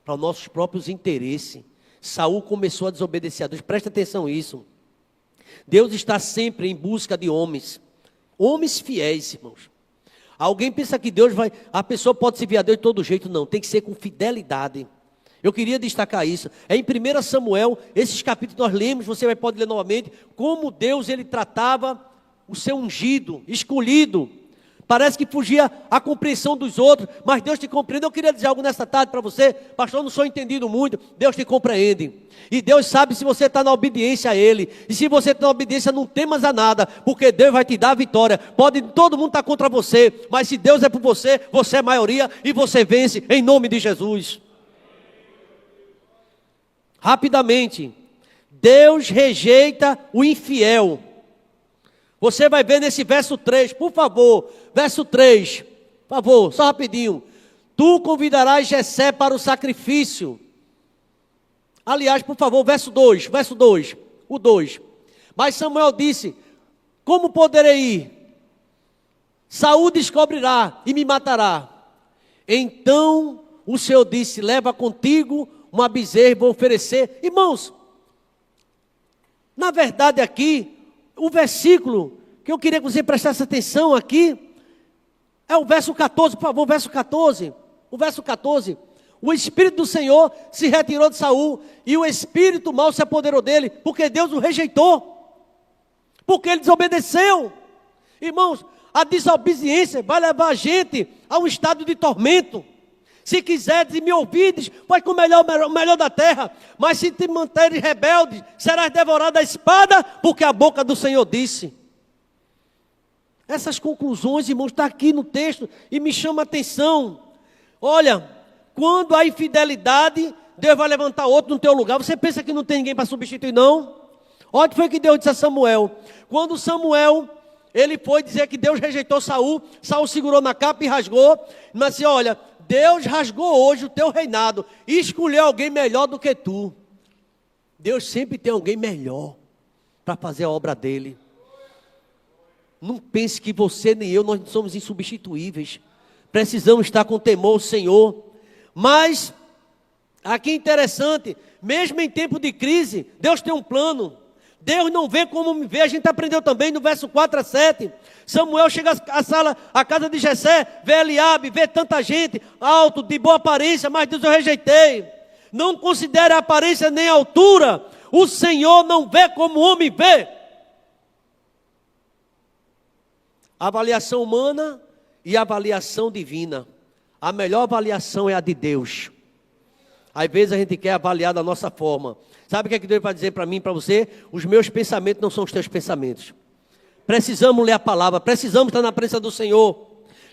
Speaker 1: para os nossos próprios interesses. Saul começou a desobedecer a Deus, presta atenção nisso. Deus está sempre em busca de homens fiéis, irmãos. Alguém pensa que a pessoa pode servir a Deus de todo jeito? Não, tem que ser com fidelidade. Eu queria destacar isso. É em 1 Samuel, esses capítulos nós lemos, você pode ler novamente, como Deus ele tratava o seu ungido, escolhido. Parece que fugia a compreensão dos outros, mas Deus te compreende. Eu queria dizer algo nessa tarde para você, pastor, eu não sou entendido muito, Deus te compreende. E Deus sabe se você está na obediência a Ele. E se você está na obediência, não temas a nada, porque Deus vai te dar a vitória. Pode todo mundo estar contra você, mas se Deus é por você, você é maioria e você vence em nome de Jesus. Rapidamente, Deus rejeita o infiel. Você vai ver nesse verso 3, por favor, verso 3, por favor, só rapidinho. Tu convidarás Jessé para o sacrifício. Aliás, por favor, verso 2, o 2. Mas Samuel disse: como poderei ir? Saul descobrirá e me matará. Então o Senhor disse: leva contigo uma bezerra e vou oferecer. Irmãos, na verdade aqui, o versículo que eu queria que você prestasse atenção aqui, é o verso 14, por favor, verso 14. O verso 14. O Espírito do Senhor se retirou de Saul, e o Espírito mau se apoderou dele, porque Deus o rejeitou, porque ele desobedeceu. Irmãos, a desobediência vai levar a gente a um estado de tormento. Se quiseres e me ouvides, vai com o melhor da terra. Mas se te manteres rebeldes, serás devorado à espada, porque a boca do Senhor disse. Essas conclusões, irmãos, está aqui no texto e me chama a atenção. Olha, quando há infidelidade, Deus vai levantar outro no teu lugar. Você pensa que não tem ninguém para substituir, não? Olha o que foi que Deus disse a Samuel. Quando Samuel, ele foi dizer que Deus rejeitou Saul, Saul segurou na capa e rasgou. Mas assim, olha, Deus rasgou hoje o teu reinado e escolheu alguém melhor do que tu. Deus sempre tem alguém melhor para fazer a obra dele. Não pense que você nem eu, nós somos insubstituíveis. Precisamos estar com temor ao Senhor. Mas, aqui é interessante, mesmo em tempo de crise, Deus tem um plano. Deus não vê como me vê. A gente aprendeu também no verso 4 a 7. Samuel chega à casa de Jessé, vê Eliabe, vê tanta gente, alto, de boa aparência, mas Deus eu rejeitei. Não considere a aparência nem a altura. O Senhor não vê como o homem vê. Avaliação humana e avaliação divina. A melhor avaliação é a de Deus. Às vezes a gente quer avaliar da nossa forma. Sabe o que é que Deus vai dizer para mim e para você? Os meus pensamentos não são os teus pensamentos. Precisamos ler a palavra, precisamos estar na presença do Senhor.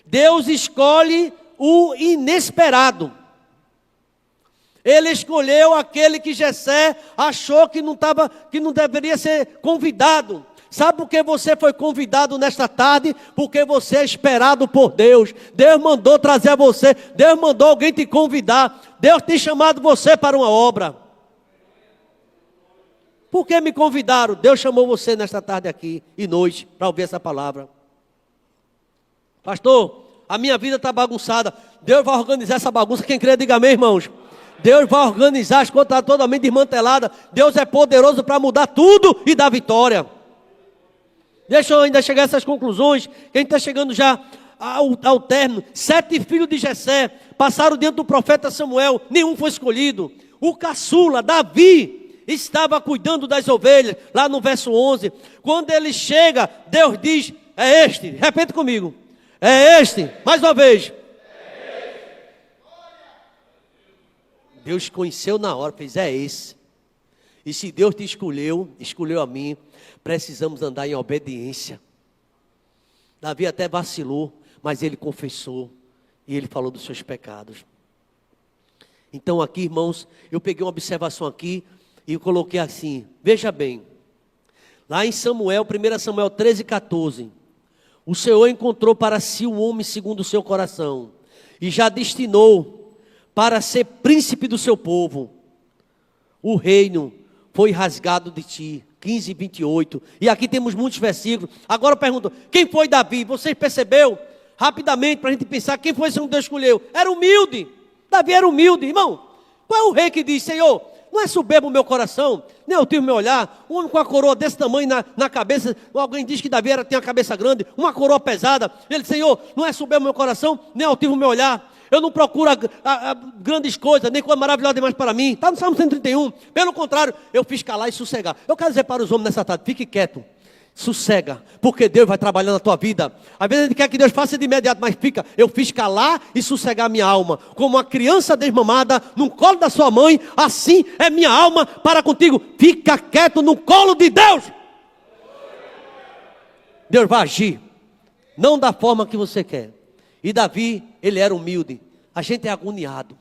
Speaker 1: Deus escolhe o inesperado. Ele escolheu aquele que Jessé achou que não deveria ser convidado. Sabe por que você foi convidado nesta tarde? Porque você é esperado por Deus. Deus mandou trazer a você. Deus mandou alguém te convidar. Deus tem chamado você para uma obra. Por que me convidaram? Deus chamou você nesta tarde aqui e noite para ouvir essa palavra. Pastor, a minha vida está bagunçada. Deus vai organizar essa bagunça. Quem crê, diga amém, irmãos. Deus vai organizar as coisas, está totalmente desmantelada. Deus é poderoso para mudar tudo e dar vitória. Deixa eu ainda chegar a essas conclusões, que a gente está chegando já ao término. 7 filhos de Jessé passaram diante do profeta Samuel, nenhum foi escolhido. O caçula, Davi, estava cuidando das ovelhas, lá no verso 11. Quando ele chega, Deus diz, é este, repete comigo, é este, mais uma vez. Deus conheceu na hora, fez, é esse. E se Deus te escolheu a mim, precisamos andar em obediência. Davi até vacilou, mas ele confessou, e ele falou dos seus pecados. Então aqui, irmãos, eu peguei uma observação aqui, e eu coloquei assim, veja bem, lá em Samuel, 1 Samuel 13:14, o Senhor encontrou para si um homem segundo o seu coração, e já destinou para ser príncipe do seu povo. O reino foi rasgado de ti. 15:28. E aqui temos muitos versículos. Agora eu pergunto, quem foi Davi? Vocês percebeu? Rapidamente, para a gente pensar, quem foi esse que Deus escolheu? Era humilde. Davi era humilde. Irmão, qual é o rei que diz, Senhor, não é soberbo o meu coração, nem altivo o meu olhar, um homem com a coroa desse tamanho na cabeça, alguém diz que Davi tinha a cabeça grande, uma coroa pesada, ele, Senhor, não é soberbo o meu coração, nem altivo o meu olhar, eu não procuro grandes coisas, nem coisa maravilhosa demais para mim, está no Salmo 131, pelo contrário, eu fiz calar e sossegar. Eu quero dizer para os homens nessa tarde, fique quieto, sossega, porque Deus vai trabalhar na tua vida. Às vezes a gente quer que Deus faça de imediato, mas fica, eu fiz calar e sossegar minha alma, como uma criança desmamada no colo da sua mãe, assim é minha alma para contigo. Fica quieto no colo de Deus. Deus vai agir, não da forma que você quer. E Davi, ele era humilde. A gente é agoniado.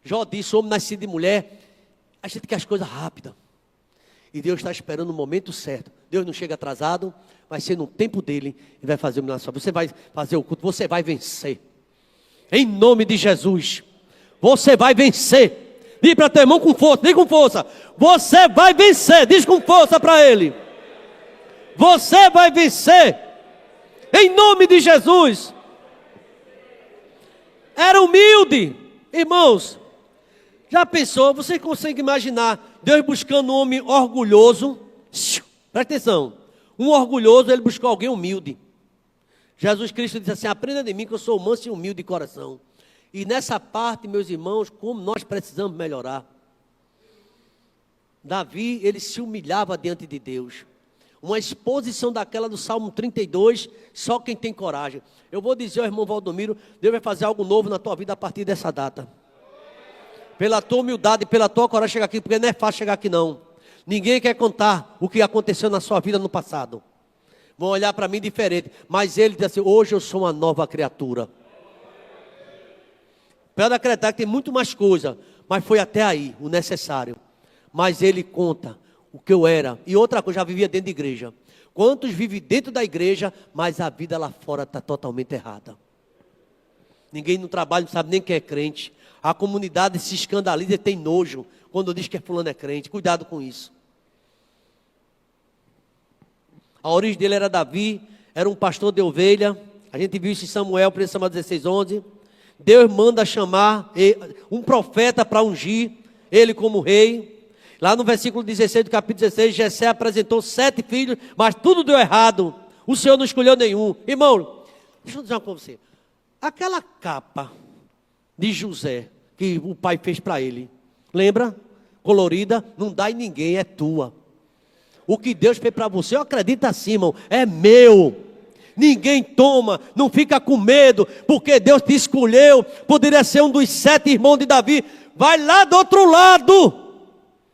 Speaker 1: Jó disse, homem nascido de mulher, a gente quer as coisas rápidas. E Deus está esperando o momento certo. Deus não chega atrasado, vai ser no tempo dele e vai fazer o milagre. Você vai fazer o culto, você vai vencer. Em nome de Jesus. Você vai vencer. Diz para teu irmão com força, diz com força. Você vai vencer, diz com força para ele. Você vai vencer. Em nome de Jesus. Era humilde. Irmãos, já pensou, você consegue imaginar Deus buscando um homem orgulhoso? Presta atenção, um orgulhoso, ele buscou alguém humilde. Jesus Cristo disse assim, aprenda de mim que eu sou manso e humilde de coração. E nessa parte, meus irmãos, como nós precisamos melhorar. Davi, ele se humilhava diante de Deus. Uma exposição daquela do Salmo 32, só quem tem coragem. Eu vou dizer ao irmão Valdomiro, Deus vai fazer algo novo na tua vida a partir dessa data. Pela tua humildade, pela tua coragem chegar aqui, porque não é fácil chegar aqui não. Ninguém quer contar o que aconteceu na sua vida no passado. Vão olhar para mim diferente, mas ele diz assim, hoje eu sou uma nova criatura. Pode acreditar que tem muito mais coisa, mas foi até aí o necessário. Mas ele conta o que eu era. E outra coisa, eu já vivia dentro da igreja. Quantos vivem dentro da igreja, mas a vida lá fora está totalmente errada. Ninguém no trabalho não sabe nem quem é crente. A comunidade se escandaliza e tem nojo quando diz que fulano é crente. Cuidado com isso. A origem dele era Davi, era um pastor de ovelha. A gente viu isso em Samuel, 1 Samuel 16:11. Deus manda chamar um profeta para ungir ele como rei. Lá no versículo 16 do capítulo 16, Jessé apresentou 7 filhos, mas tudo deu errado. O Senhor não escolheu nenhum. Irmão, deixa eu dizer uma coisa para você. Aquela capa de José, que o pai fez para ele, lembra? Colorida, não dá em ninguém, é tua. O que Deus fez para você, eu acredito assim, irmão, é meu. Ninguém toma, não fica com medo, porque Deus te escolheu. Poderia ser um dos 7 irmãos de Davi. Vai lá do outro lado.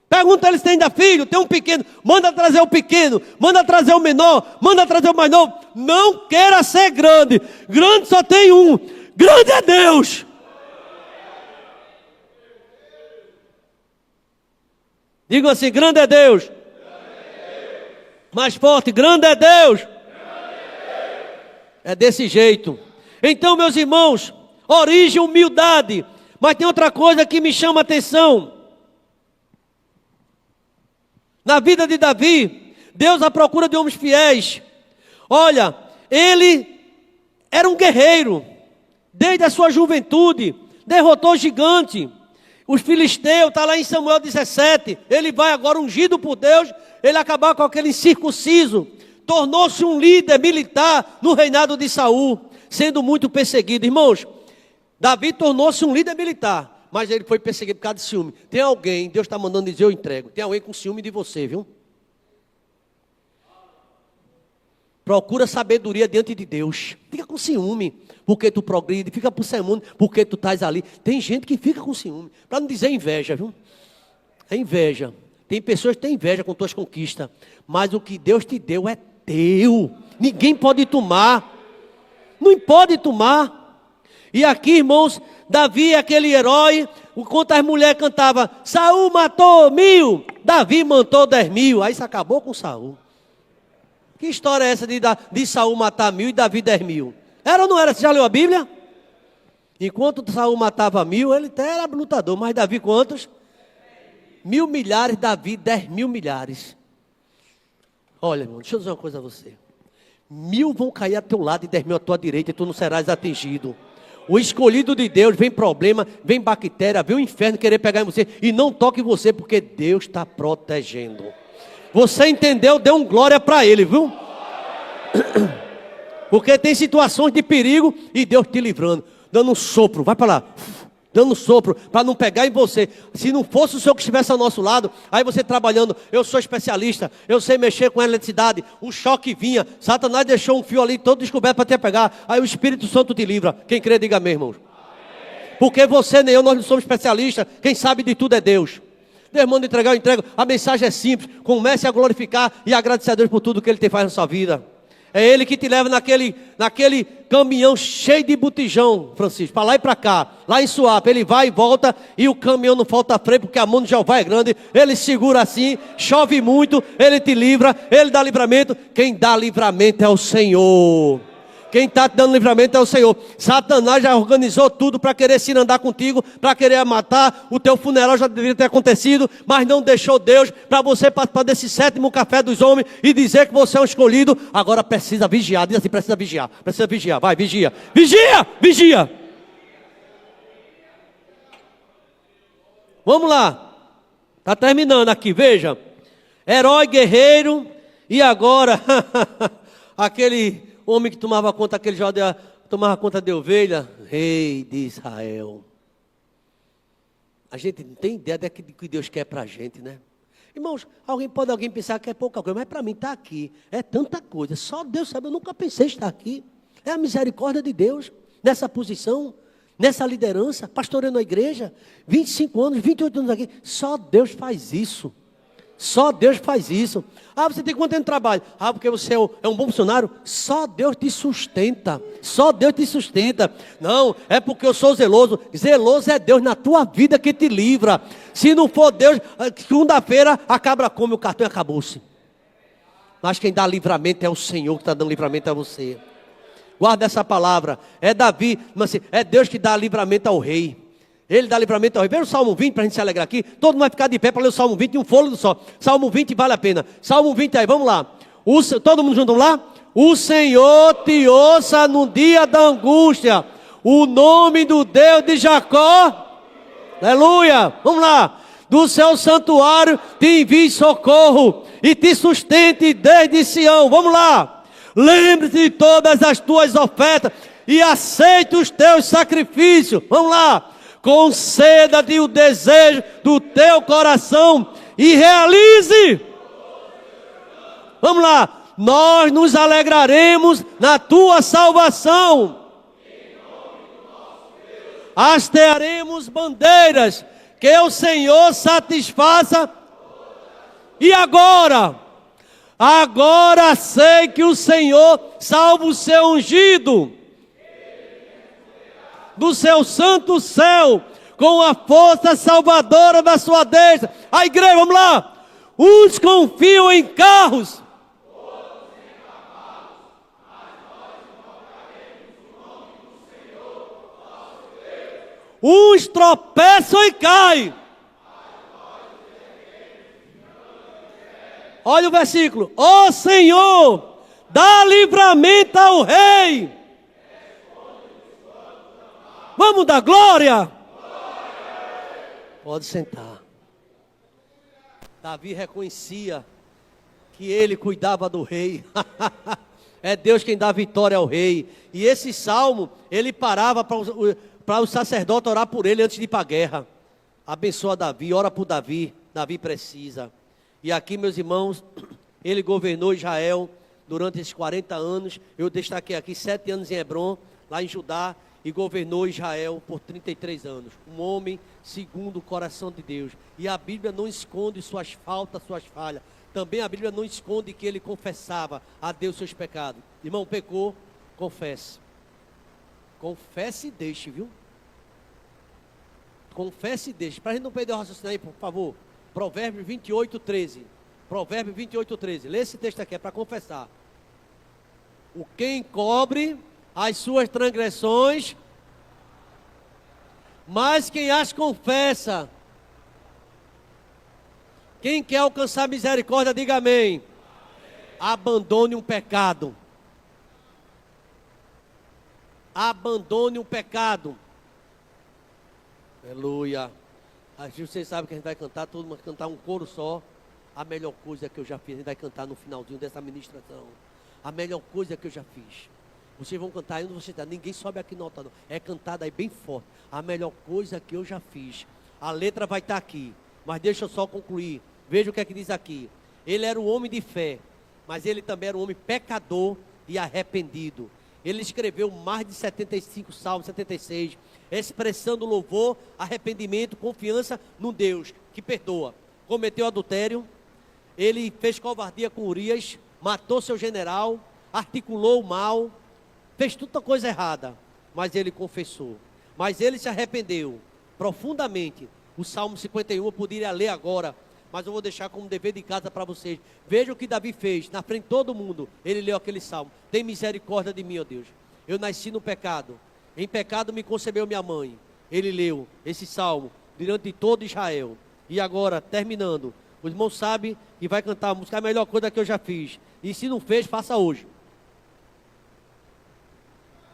Speaker 1: Pergunta eles se tem ainda filho, tem um pequeno, manda trazer o pequeno, manda trazer o menor, manda trazer o mais novo. Não queira ser grande, grande só tem um, grande é Deus. Digam assim, grande é Deus. Mais forte, grande é Deus. É desse jeito. Então, meus irmãos, origem, humildade. Mas tem outra coisa que me chama a atenção. Na vida de Davi, Deus à procura de homens fiéis. Olha, ele era um guerreiro. Desde a sua juventude, derrotou gigante. Os filisteus, está lá em Samuel 17, ele vai agora ungido por Deus, ele acabar com aquele incircunciso, tornou-se um líder militar no reinado de Saul, sendo muito perseguido. Irmãos, Davi tornou-se um líder militar, mas ele foi perseguido por causa de ciúme. Tem alguém, Deus está mandando dizer, eu entrego, tem alguém com ciúme de você, viu? Procura sabedoria diante de Deus. Fica com ciúme, porque tu progride. Fica por ciúme, porque tu estás ali. Tem gente que fica com ciúme, para não dizer inveja, viu? É inveja. Tem pessoas que têm inveja com tuas conquistas, mas o que Deus te deu é teu. Ninguém pode tomar. Não pode tomar. E aqui, irmãos, Davi é aquele herói. Enquanto as mulheres cantavam, Saul matou 1000, Davi matou 10.000. Aí se acabou com Saul. Que história é essa de Saul matar 1000 e Davi 10.000? Era ou não era? Você já leu a Bíblia? Enquanto Saul matava 1000, ele até era lutador. Mas Davi quantos? 1000 milhares, Davi 10.000 milhares. Olha, irmão, deixa eu dizer uma coisa a você. 1000 vão cair a teu lado e 10.000 à tua direita e tu não serás atingido. O escolhido de Deus, vem problema, vem bactéria, vem o inferno querer pegar em você e não toque em você, porque Deus está protegendo. Você entendeu? Dê um glória para Ele, viu? Porque tem situações de perigo e Deus te livrando. Dando um sopro, vai para lá. Dando um sopro para não pegar em você. Se não fosse o Senhor que estivesse ao nosso lado, aí você trabalhando, eu sou especialista, eu sei mexer com a eletricidade, o choque vinha, Satanás deixou um fio ali todo descoberto para te pegar, aí o Espírito Santo te livra. Quem crê, diga amém, irmãos. Porque você nem eu, nós não somos especialistas, quem sabe de tudo é Deus. Deus manda entregar, eu entrego. A mensagem é simples. Comece a glorificar e agradecer a Deus por tudo que Ele te faz na sua vida. É Ele que te leva naquele caminhão cheio de botijão, Francisco, para lá e para cá. Lá em Suape, Ele vai e volta e o caminhão não falta freio, porque a mão de Jeová é grande. Ele segura assim, chove muito, Ele te livra, Ele dá livramento. Quem dá livramento é o Senhor. Quem está te dando livramento é o Senhor. Satanás já organizou tudo para querer se andar contigo, para querer matar. O teu funeral já deveria ter acontecido, mas não deixou Deus para você participar desse 7º café dos homens e dizer que você é um escolhido. Agora precisa vigiar. Diz assim, precisa vigiar. Precisa vigiar. Vai, vigia. Vigia! Vigia! Vamos lá. Está terminando aqui, veja. Herói, guerreiro. E agora, aquele homem que tomava conta, aquele jovem tomava conta de ovelha, rei de Israel. A gente não tem ideia do que Deus quer para a gente, né? Irmãos, alguém pensar que é pouca coisa, mas para mim está aqui, é tanta coisa, só Deus sabe, eu nunca pensei estar aqui. É a misericórdia de Deus, nessa posição, nessa liderança, pastoreando a igreja, 25 anos, 28 anos aqui, só Deus faz isso. Só Deus faz isso. Ah, você tem quanto tempo de trabalho? Ah, porque você é um bom funcionário? Só Deus te sustenta. Só Deus te sustenta. Não, é porque eu sou zeloso. Zeloso é Deus na tua vida que te livra. Se não for Deus, segunda-feira a cabra come o cartão e acabou-se. Mas quem dá livramento é o Senhor que está dando livramento a você. Guarda essa palavra. É Davi, mas assim, é Deus que dá livramento ao rei. Ele dá livramento ao rei. Veja o Salmo 20 para a gente se alegrar aqui. Todo mundo vai ficar de pé para ler o Salmo 20 em um fôlego só. Salmo 20 vale a pena. Salmo 20 aí, vamos lá. Todo mundo junto, vamos lá? O Senhor te ouça no dia da angústia. O nome do Deus de Jacó. Aleluia. Vamos lá. Do seu santuário te envie socorro e te sustente desde Sião. Vamos lá. Lembre-se de todas as tuas ofertas e aceite os teus sacrifícios. Vamos lá. Conceda-te o desejo do teu coração e realize. Vamos lá. Nós nos alegraremos na tua salvação. Hastearemos bandeiras que o Senhor satisfaça. E agora? Agora sei que o Senhor salva o seu ungido do seu santo céu, com a força salvadora da sua destra. A igreja, vamos lá. Uns confiam em carros, uns tropeçam e caem. Olha o versículo. Ó Senhor, dá livramento ao rei. Vamos dar glória. Pode sentar. Davi reconhecia que ele cuidava do rei. É Deus quem dá vitória ao rei. E esse salmo, ele parava para o sacerdote orar por ele antes de ir para a guerra. Abençoa Davi, ora por Davi. Davi precisa. E aqui, meus irmãos, ele governou Israel durante esses 40 anos. Eu destaquei aqui 7 anos em Hebrom, lá em Judá, e governou Israel por 33 anos. Um homem segundo o coração de Deus. E a Bíblia não esconde suas faltas, suas falhas. Também a Bíblia não esconde que ele confessava a Deus seus pecados. Irmão, pecou, confesse. Confesse e deixe, viu? Confesse e deixe. Para a gente não perder o raciocínio aí, por favor. Provérbios 28, 13. Provérbios 28, 13. Lê esse texto aqui, é para confessar. O quem encobre as suas transgressões, mas quem as confessa. Quem quer alcançar misericórdia, diga amém. Abandone um pecado. Abandone um pecado. Aleluia. Aqui vocês sabem que a gente vai cantar, todo mundo vai cantar um coro só. A melhor coisa que eu já fiz, a gente vai cantar no finalzinho dessa ministração. A melhor coisa que eu já fiz. Vocês vão cantar aí onde você está. Ninguém sobe aqui nota não. É cantado aí bem forte. A melhor coisa que eu já fiz. A letra vai estar aqui. Mas deixa eu só concluir. Veja o que é que diz aqui. Ele era um homem de fé. Mas ele também era um homem pecador e arrependido. Ele escreveu mais de 75 salmos, 76. Expressando louvor, arrependimento, confiança no Deus que perdoa. Cometeu adultério. Ele fez covardia com Urias. Matou seu general. Articulou o mal. Fez toda coisa errada, mas ele confessou. Mas ele se arrependeu profundamente. O Salmo 51 eu poderia ler agora, mas eu vou deixar como dever de casa para vocês. Veja o que Davi fez, na frente de todo mundo. Ele leu aquele Salmo. Tem misericórdia de mim, ó Deus. Eu nasci no pecado. Em pecado me concebeu minha mãe. Ele leu esse Salmo diante de todo Israel. E agora, terminando, o irmão sabe que vai cantar a música, a melhor coisa que eu já fiz. E se não fez, faça hoje.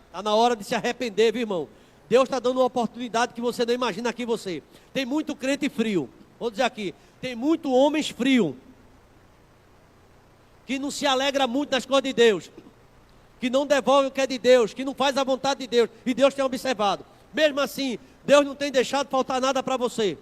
Speaker 1: Está na hora de se arrepender, viu, irmão? Deus está dando uma oportunidade que você não imagina aqui você. Tem muito crente frio. Vou dizer aqui, tem muito homens frio. Que não se alegra muito nas coisas de Deus. Que não devolve o que é de Deus. Que não faz a vontade de Deus. E Deus tem observado. Mesmo assim, Deus não tem deixado faltar nada para você.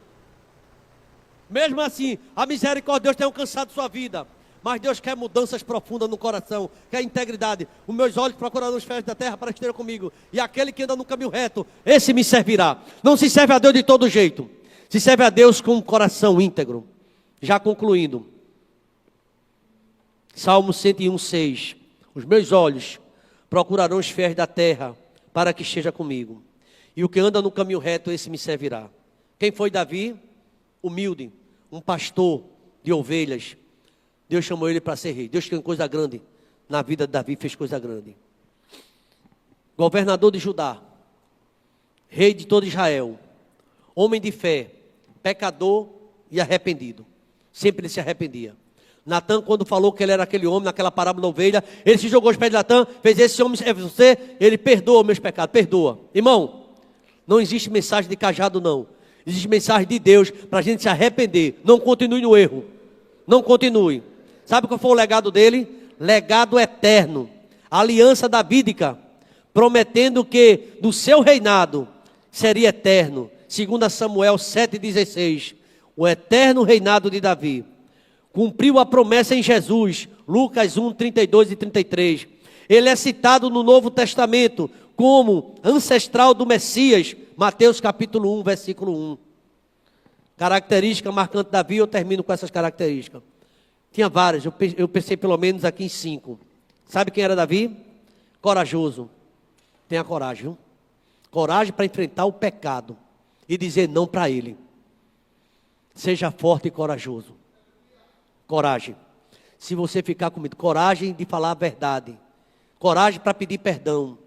Speaker 1: Mesmo assim, a misericórdia de Deus tem alcançado sua vida. Mas Deus quer mudanças profundas no coração, quer integridade. Os meus olhos procurarão os ferros da terra para que estejam comigo. E aquele que anda no caminho reto, esse me servirá. Não se serve a Deus de todo jeito. Se serve a Deus com um coração íntegro. Já concluindo. Salmo 101, 6. Os meus olhos procurarão os ferros da terra para que esteja comigo. E o que anda no caminho reto, esse me servirá. Quem foi Davi? Humilde. Um pastor de ovelhas. Deus chamou ele para ser rei. Deus tem coisa grande. Na vida de Davi fez coisa grande. Governador de Judá. Rei de todo Israel. Homem de fé. Pecador e arrependido. Sempre ele se arrependia. Natan, quando falou que ele era aquele homem, naquela parábola da ovelha, ele se jogou aos pés de Natan, fez: esse homem é você, ele perdoa meus pecados, perdoa. Irmão, não existe mensagem de cajado não. Existe mensagem de Deus para a gente se arrepender. Não continue no erro. Não continue. Sabe qual foi o legado dele? Legado eterno. Aliança davídica. Prometendo que do seu reinado seria eterno. 2 Samuel 7,16. O eterno reinado de Davi. Cumpriu a promessa em Jesus. Lucas 1, 32 e 33. Ele é citado no Novo Testamento como ancestral do Messias. Mateus capítulo 1, versículo 1. Característica marcante de Davi, eu termino com essas características. Tinha várias, eu pensei pelo menos aqui em 5. Sabe quem era Davi? Corajoso. Tenha coragem, viu? Coragem para enfrentar o pecado e dizer não para ele. Seja forte e corajoso. Coragem. Se você ficar com medo, coragem de falar a verdade. Coragem para pedir perdão.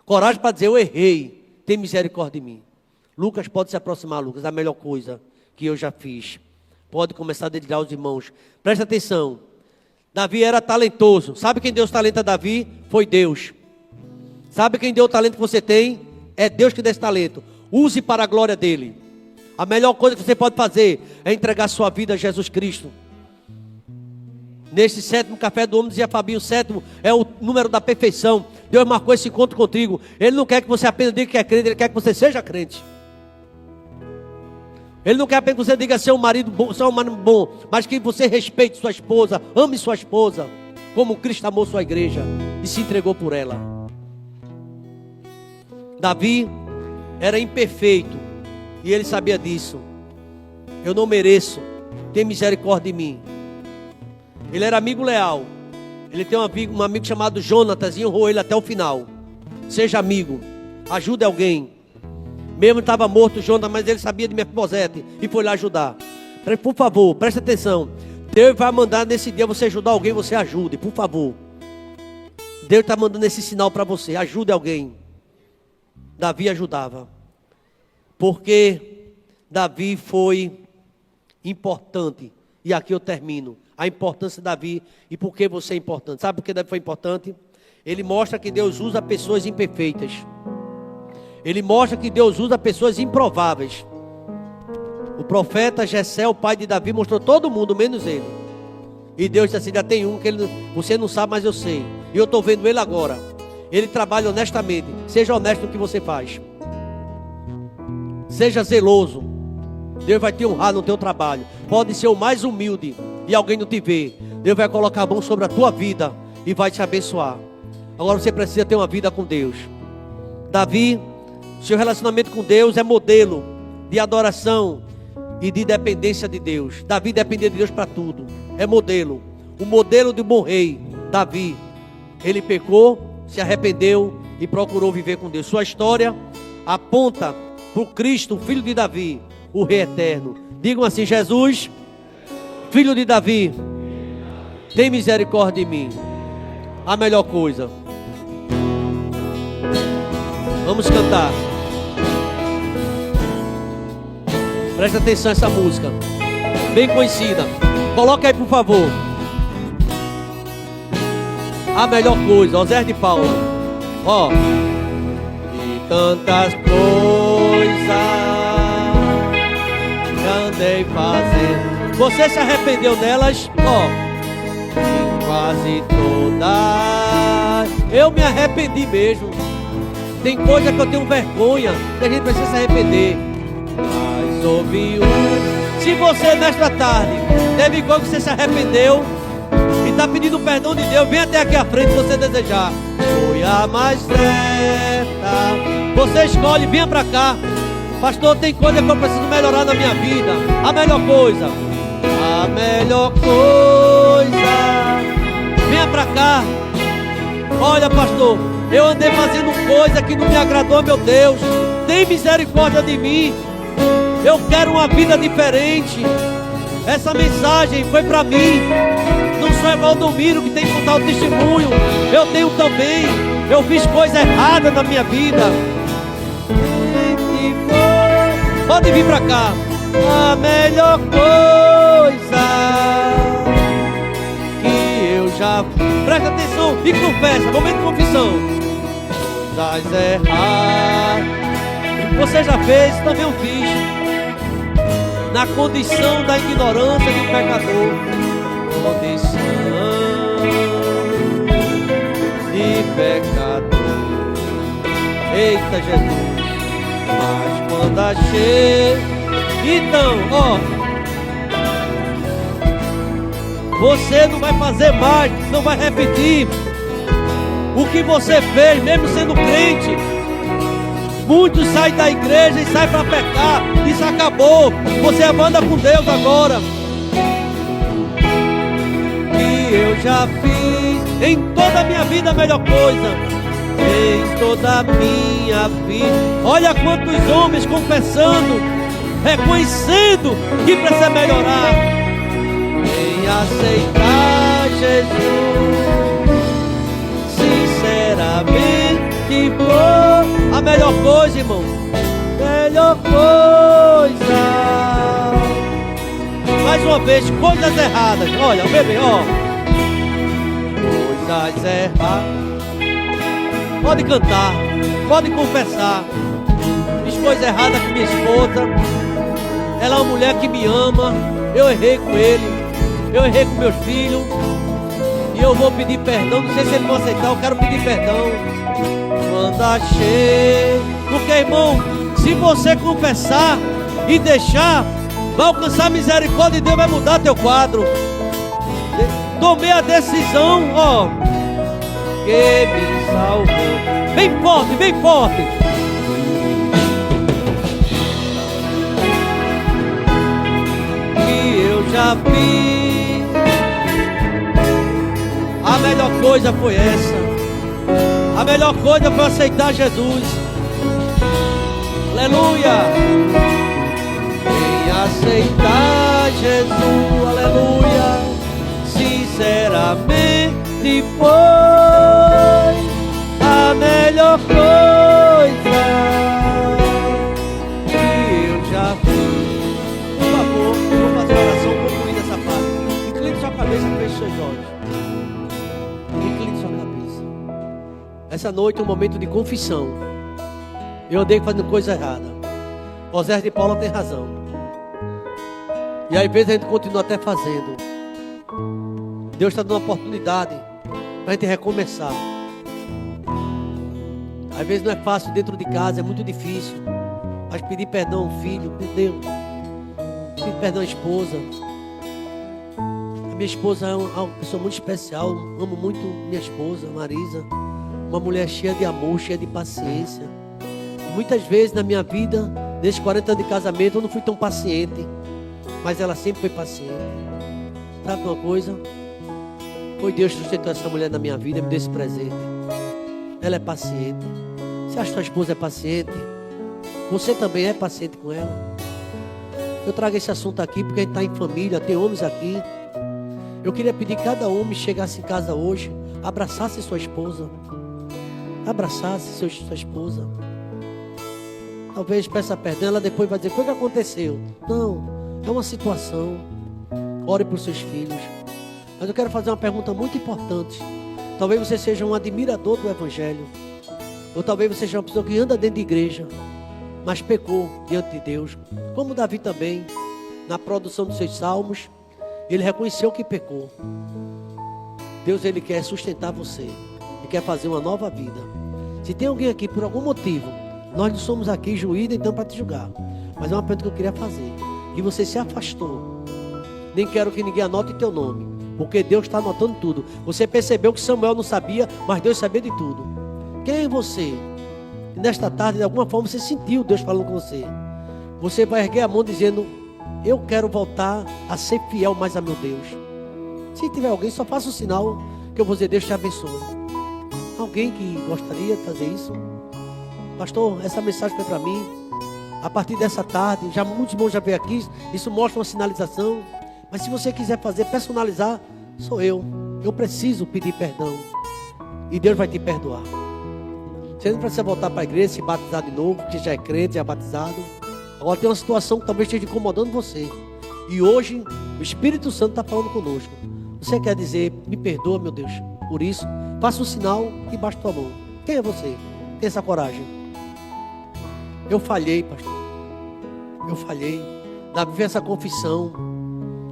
Speaker 1: Coragem para dizer: eu errei, tem misericórdia de mim. Lucas pode se aproximar, Lucas, a melhor coisa que eu já fiz. Pode começar a dedilhar os irmãos. Presta atenção. Davi era talentoso. Sabe quem deu os talentos a Davi? Foi Deus. Sabe quem deu o talento que você tem? É Deus que dá esse talento. Use para a glória dele. A melhor coisa que você pode fazer é entregar sua vida a Jesus Cristo. Neste 7º café do homem, dizia Fabinho, o 7º é o número da perfeição. Deus marcou esse encontro contigo. Ele não quer que você apenas diga que é crente, Ele quer que você seja crente. Ele não quer apenas que você diga ser um marido bom, ser um marido bom, mas que você respeite sua esposa, ame sua esposa, como Cristo amou sua igreja e se entregou por ela. Davi era imperfeito e ele sabia disso. Eu não mereço, tem misericórdia de mim. Ele era amigo leal. Ele tem um amigo chamado Jonatas e honrou ele até o final. Seja amigo, ajude alguém. Mesmo estava morto Jonatas, mas ele sabia de Mefibosete e foi lá ajudar. Por favor, preste atenção. Deus vai mandar nesse dia você ajudar alguém, você ajude, por favor. Deus está mandando esse sinal para você, ajude alguém. Davi ajudava. Porque Davi foi importante. E aqui eu termino. A importância de Davi e por que você é importante. Sabe por que Davi foi importante? Ele mostra que Deus usa pessoas imperfeitas. Ele mostra que Deus usa pessoas improváveis. O profeta Jessé, o pai de Davi, mostrou todo mundo, menos ele. E Deus disse assim, já tem um que você não sabe, mas eu sei. E eu estou vendo ele agora. Ele trabalha honestamente. Seja honesto no que você faz. Seja zeloso. Deus vai te honrar no teu trabalho. Pode ser o mais humilde e alguém não te vê. Deus vai colocar a mão sobre a tua vida e vai te abençoar. Agora você precisa ter uma vida com Deus. Davi, seu relacionamento com Deus é modelo de adoração e de dependência de Deus. Davi dependia de Deus para tudo. É modelo. O modelo de bom rei, Davi. Ele pecou, se arrependeu e procurou viver com Deus. Sua história aponta para o Cristo, filho de Davi, o Rei eterno. Digam assim, Jesus, filho de Davi, tem misericórdia de mim. A melhor coisa. Vamos cantar. Presta atenção a essa música, bem conhecida. Coloca aí, por favor. A melhor coisa, Osé de Paula. Ó. E tantas coisas andei fazendo. Você se arrependeu delas? Ó. E quase todas. Eu me arrependi mesmo. Tem coisa que eu tenho vergonha, que a gente precisa se arrepender. Mas ouvi se você nesta tarde teve coisa que você se arrependeu e está pedindo perdão de Deus, vem até aqui à frente se você desejar. Foi a mais certa. Você escolhe, venha para cá. Pastor, tem coisa que eu preciso melhorar na minha vida. A melhor coisa. A melhor coisa. Venha para cá. Olha, pastor, eu andei fazendo coisa que não me agradou, meu Deus. Tem misericórdia de mim. Eu quero uma vida diferente. Essa mensagem foi para mim. Não sou Evaldomiro que tem que contar o testemunho. Eu tenho também. Eu fiz coisa errada na minha vida. Pode vir para cá. A melhor coisa que eu já... Presta atenção e confessa. Momento de confissão. Coisas erradas você já fez, também eu fiz. Na condição da ignorância do pecador. Condição de pecador. Eita Jesus. Mas quando achei, então, ó, você não vai fazer mais, não vai repetir o que você fez, mesmo sendo crente. Muitos saem da igreja e saem para pecar. Isso acabou. Você anda com Deus agora. E eu já fiz em toda a minha vida a melhor coisa. Em toda a minha vida. Olha quantos homens confessando, reconhecendo que precisa melhorar. Em aceitar Jesus sinceramente por a melhor coisa, irmão. Melhor coisa. Mais uma vez, coisas erradas. Olha, bebê, ó. Coisas erradas. Pode cantar, pode confessar. Fiz coisa errada com minha esposa. Ela é uma mulher que me ama. Eu errei com ele, eu errei com meus filhos, e eu vou pedir perdão. Não sei se ele vai aceitar, eu quero pedir perdão. Quando achei, porque irmão, se você confessar e deixar, vai alcançar a misericórdia e Deus vai mudar teu quadro. Tomei a decisão, ó, que me salvou. Bem forte, bem forte. Que eu já vi. A melhor coisa foi essa. A melhor coisa foi aceitar Jesus. Aleluia. Quem aceitar Jesus, aleluia, sinceramente foi a melhor coisa que eu já fiz. Por favor, eu vou fazer uma oração concluindo essa parte. Incline sua cabeça, feche seus olhos. Incline sua cabeça. Essa noite é um momento de confissão. Eu andei fazendo coisa errada. Osés de Paula tem razão. E às vezes a gente continua até fazendo. Deus está dando uma oportunidade para a gente recomeçar. Às vezes não é fácil dentro de casa, é muito difícil. Mas pedir perdão ao filho, Deus, pedir perdão à esposa. A minha esposa é uma pessoa muito especial. Amo muito minha esposa, Marisa. Uma mulher cheia de amor, cheia de paciência. E muitas vezes na minha vida, nesses 40 anos de casamento, eu não fui tão paciente. Mas ela sempre foi paciente. Sabe uma coisa? Foi Deus que sustentou essa mulher na minha vida, me deu esse presente. Ela é paciente. Você acha que sua esposa é paciente? Você também é paciente com ela? Eu trago esse assunto aqui porque a gente está em família, tem homens aqui. Eu queria pedir que cada homem chegasse em casa hoje, abraçasse sua esposa. Abraçasse sua esposa. Talvez peça perdão, ela depois vai dizer, o que aconteceu? Não, é uma situação. Ore por seus filhos. Mas eu quero fazer uma pergunta muito importante. Talvez você seja um admirador do Evangelho. Ou talvez você seja uma pessoa que anda dentro de igreja, mas pecou diante de Deus. Como Davi também, na produção dos seus salmos, ele reconheceu que pecou. Deus, ele quer sustentar você. Ele quer fazer uma nova vida. Se tem alguém aqui, por algum motivo, nós não somos aqui juízes, então para te julgar. Mas é uma pergunta que eu queria fazer. E você se afastou. Nem quero que ninguém anote teu nome, porque Deus está anotando tudo. Você percebeu que Samuel não sabia, mas Deus sabia de tudo. Quem é você? E nesta tarde, de alguma forma, você sentiu Deus falando com você. Você vai erguer a mão dizendo, eu quero voltar a ser fiel mais a meu Deus. Se tiver alguém, só faça o sinal que eu vou dizer, Deus te abençoe. Alguém que gostaria de fazer isso? Pastor, essa mensagem foi para mim. A partir dessa tarde, já muitos irmãos já veio aqui, isso mostra uma sinalização. Mas se você quiser fazer, personalizar, sou eu. Eu preciso pedir perdão. E Deus vai te perdoar. Você não precisa voltar para a igreja, se batizar de novo, porque já é crente, já é batizado. Agora tem uma situação que talvez esteja incomodando você. E hoje, o Espírito Santo está falando conosco. Você quer dizer, me perdoa, meu Deus, por isso? Faça um sinal e baixe tua mão. Quem é você? Tem essa coragem? Eu falhei, pastor. Eu falhei. Davi fez essa confissão.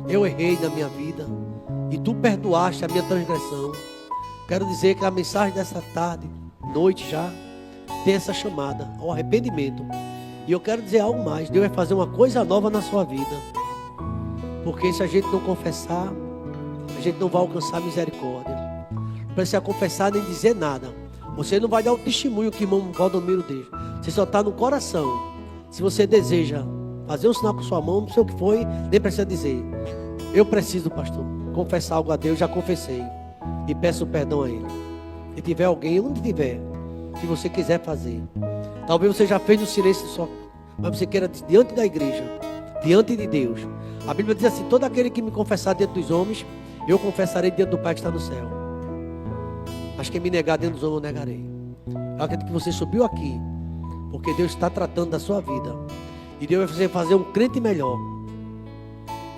Speaker 1: Eu errei na minha vida. E tu perdoaste a minha transgressão. Quero dizer que a mensagem dessa tarde, noite já, tem essa chamada ao arrependimento. E eu quero dizer algo mais. Deus vai fazer uma coisa nova na sua vida. Porque se a gente não confessar, a gente não vai alcançar misericórdia. Não precisa confessar nem dizer nada. Você não vai dar o testemunho que o irmão Valdomiro deixa. Você só está no coração. Se você deseja fazer um sinal com sua mão, não sei o que foi, nem precisa dizer. Eu preciso, pastor, confessar algo a Deus, já confessei. E peço perdão a Ele. Se tiver alguém, onde tiver, que você quiser fazer. Talvez você já fez no silêncio só, mas você queira diante da igreja, diante de Deus. A Bíblia diz assim, todo aquele que me confessar diante dos homens, eu confessarei diante do Pai que está no céu. Mas quem me negar diante dos homens, eu negarei. Eu acredito que você subiu aqui, porque Deus está tratando da sua vida. E Deus vai fazer um crente melhor.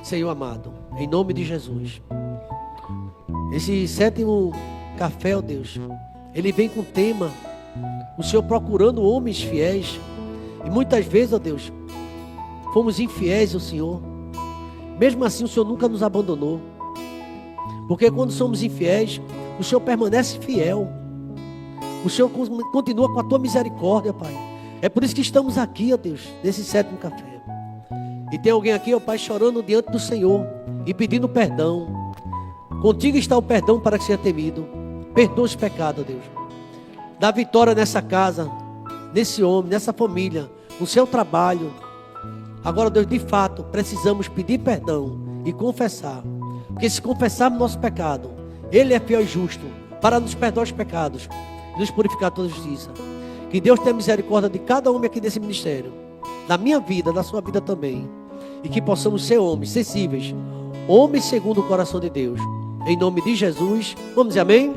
Speaker 1: Senhor amado, em nome de Jesus. Esse 7º café, ó Deus, ele vem com o tema, o Senhor procurando homens fiéis. E muitas vezes, ó Deus, fomos infiéis ao Senhor. Mesmo assim, o Senhor nunca nos abandonou. Porque quando somos infiéis, o Senhor permanece fiel. O Senhor continua com a tua misericórdia, Pai. É por isso que estamos aqui, ó Deus, nesse 7º café. E tem alguém aqui, ó Pai, chorando diante do Senhor e pedindo perdão. Contigo está o perdão para que seja temido. Perdoa os pecados, ó Deus. Dá vitória nessa casa, nesse homem, nessa família, no seu trabalho. Agora, Deus, de fato, precisamos pedir perdão e confessar. Porque se confessarmos nosso pecado, Ele é fiel e justo para nos perdoar os pecados e nos purificar toda justiça. Que Deus tenha misericórdia de cada homem aqui desse ministério, da minha vida, da sua vida também. E que possamos ser homens sensíveis, homens segundo o coração de Deus. Em nome de Jesus, vamos dizer amém?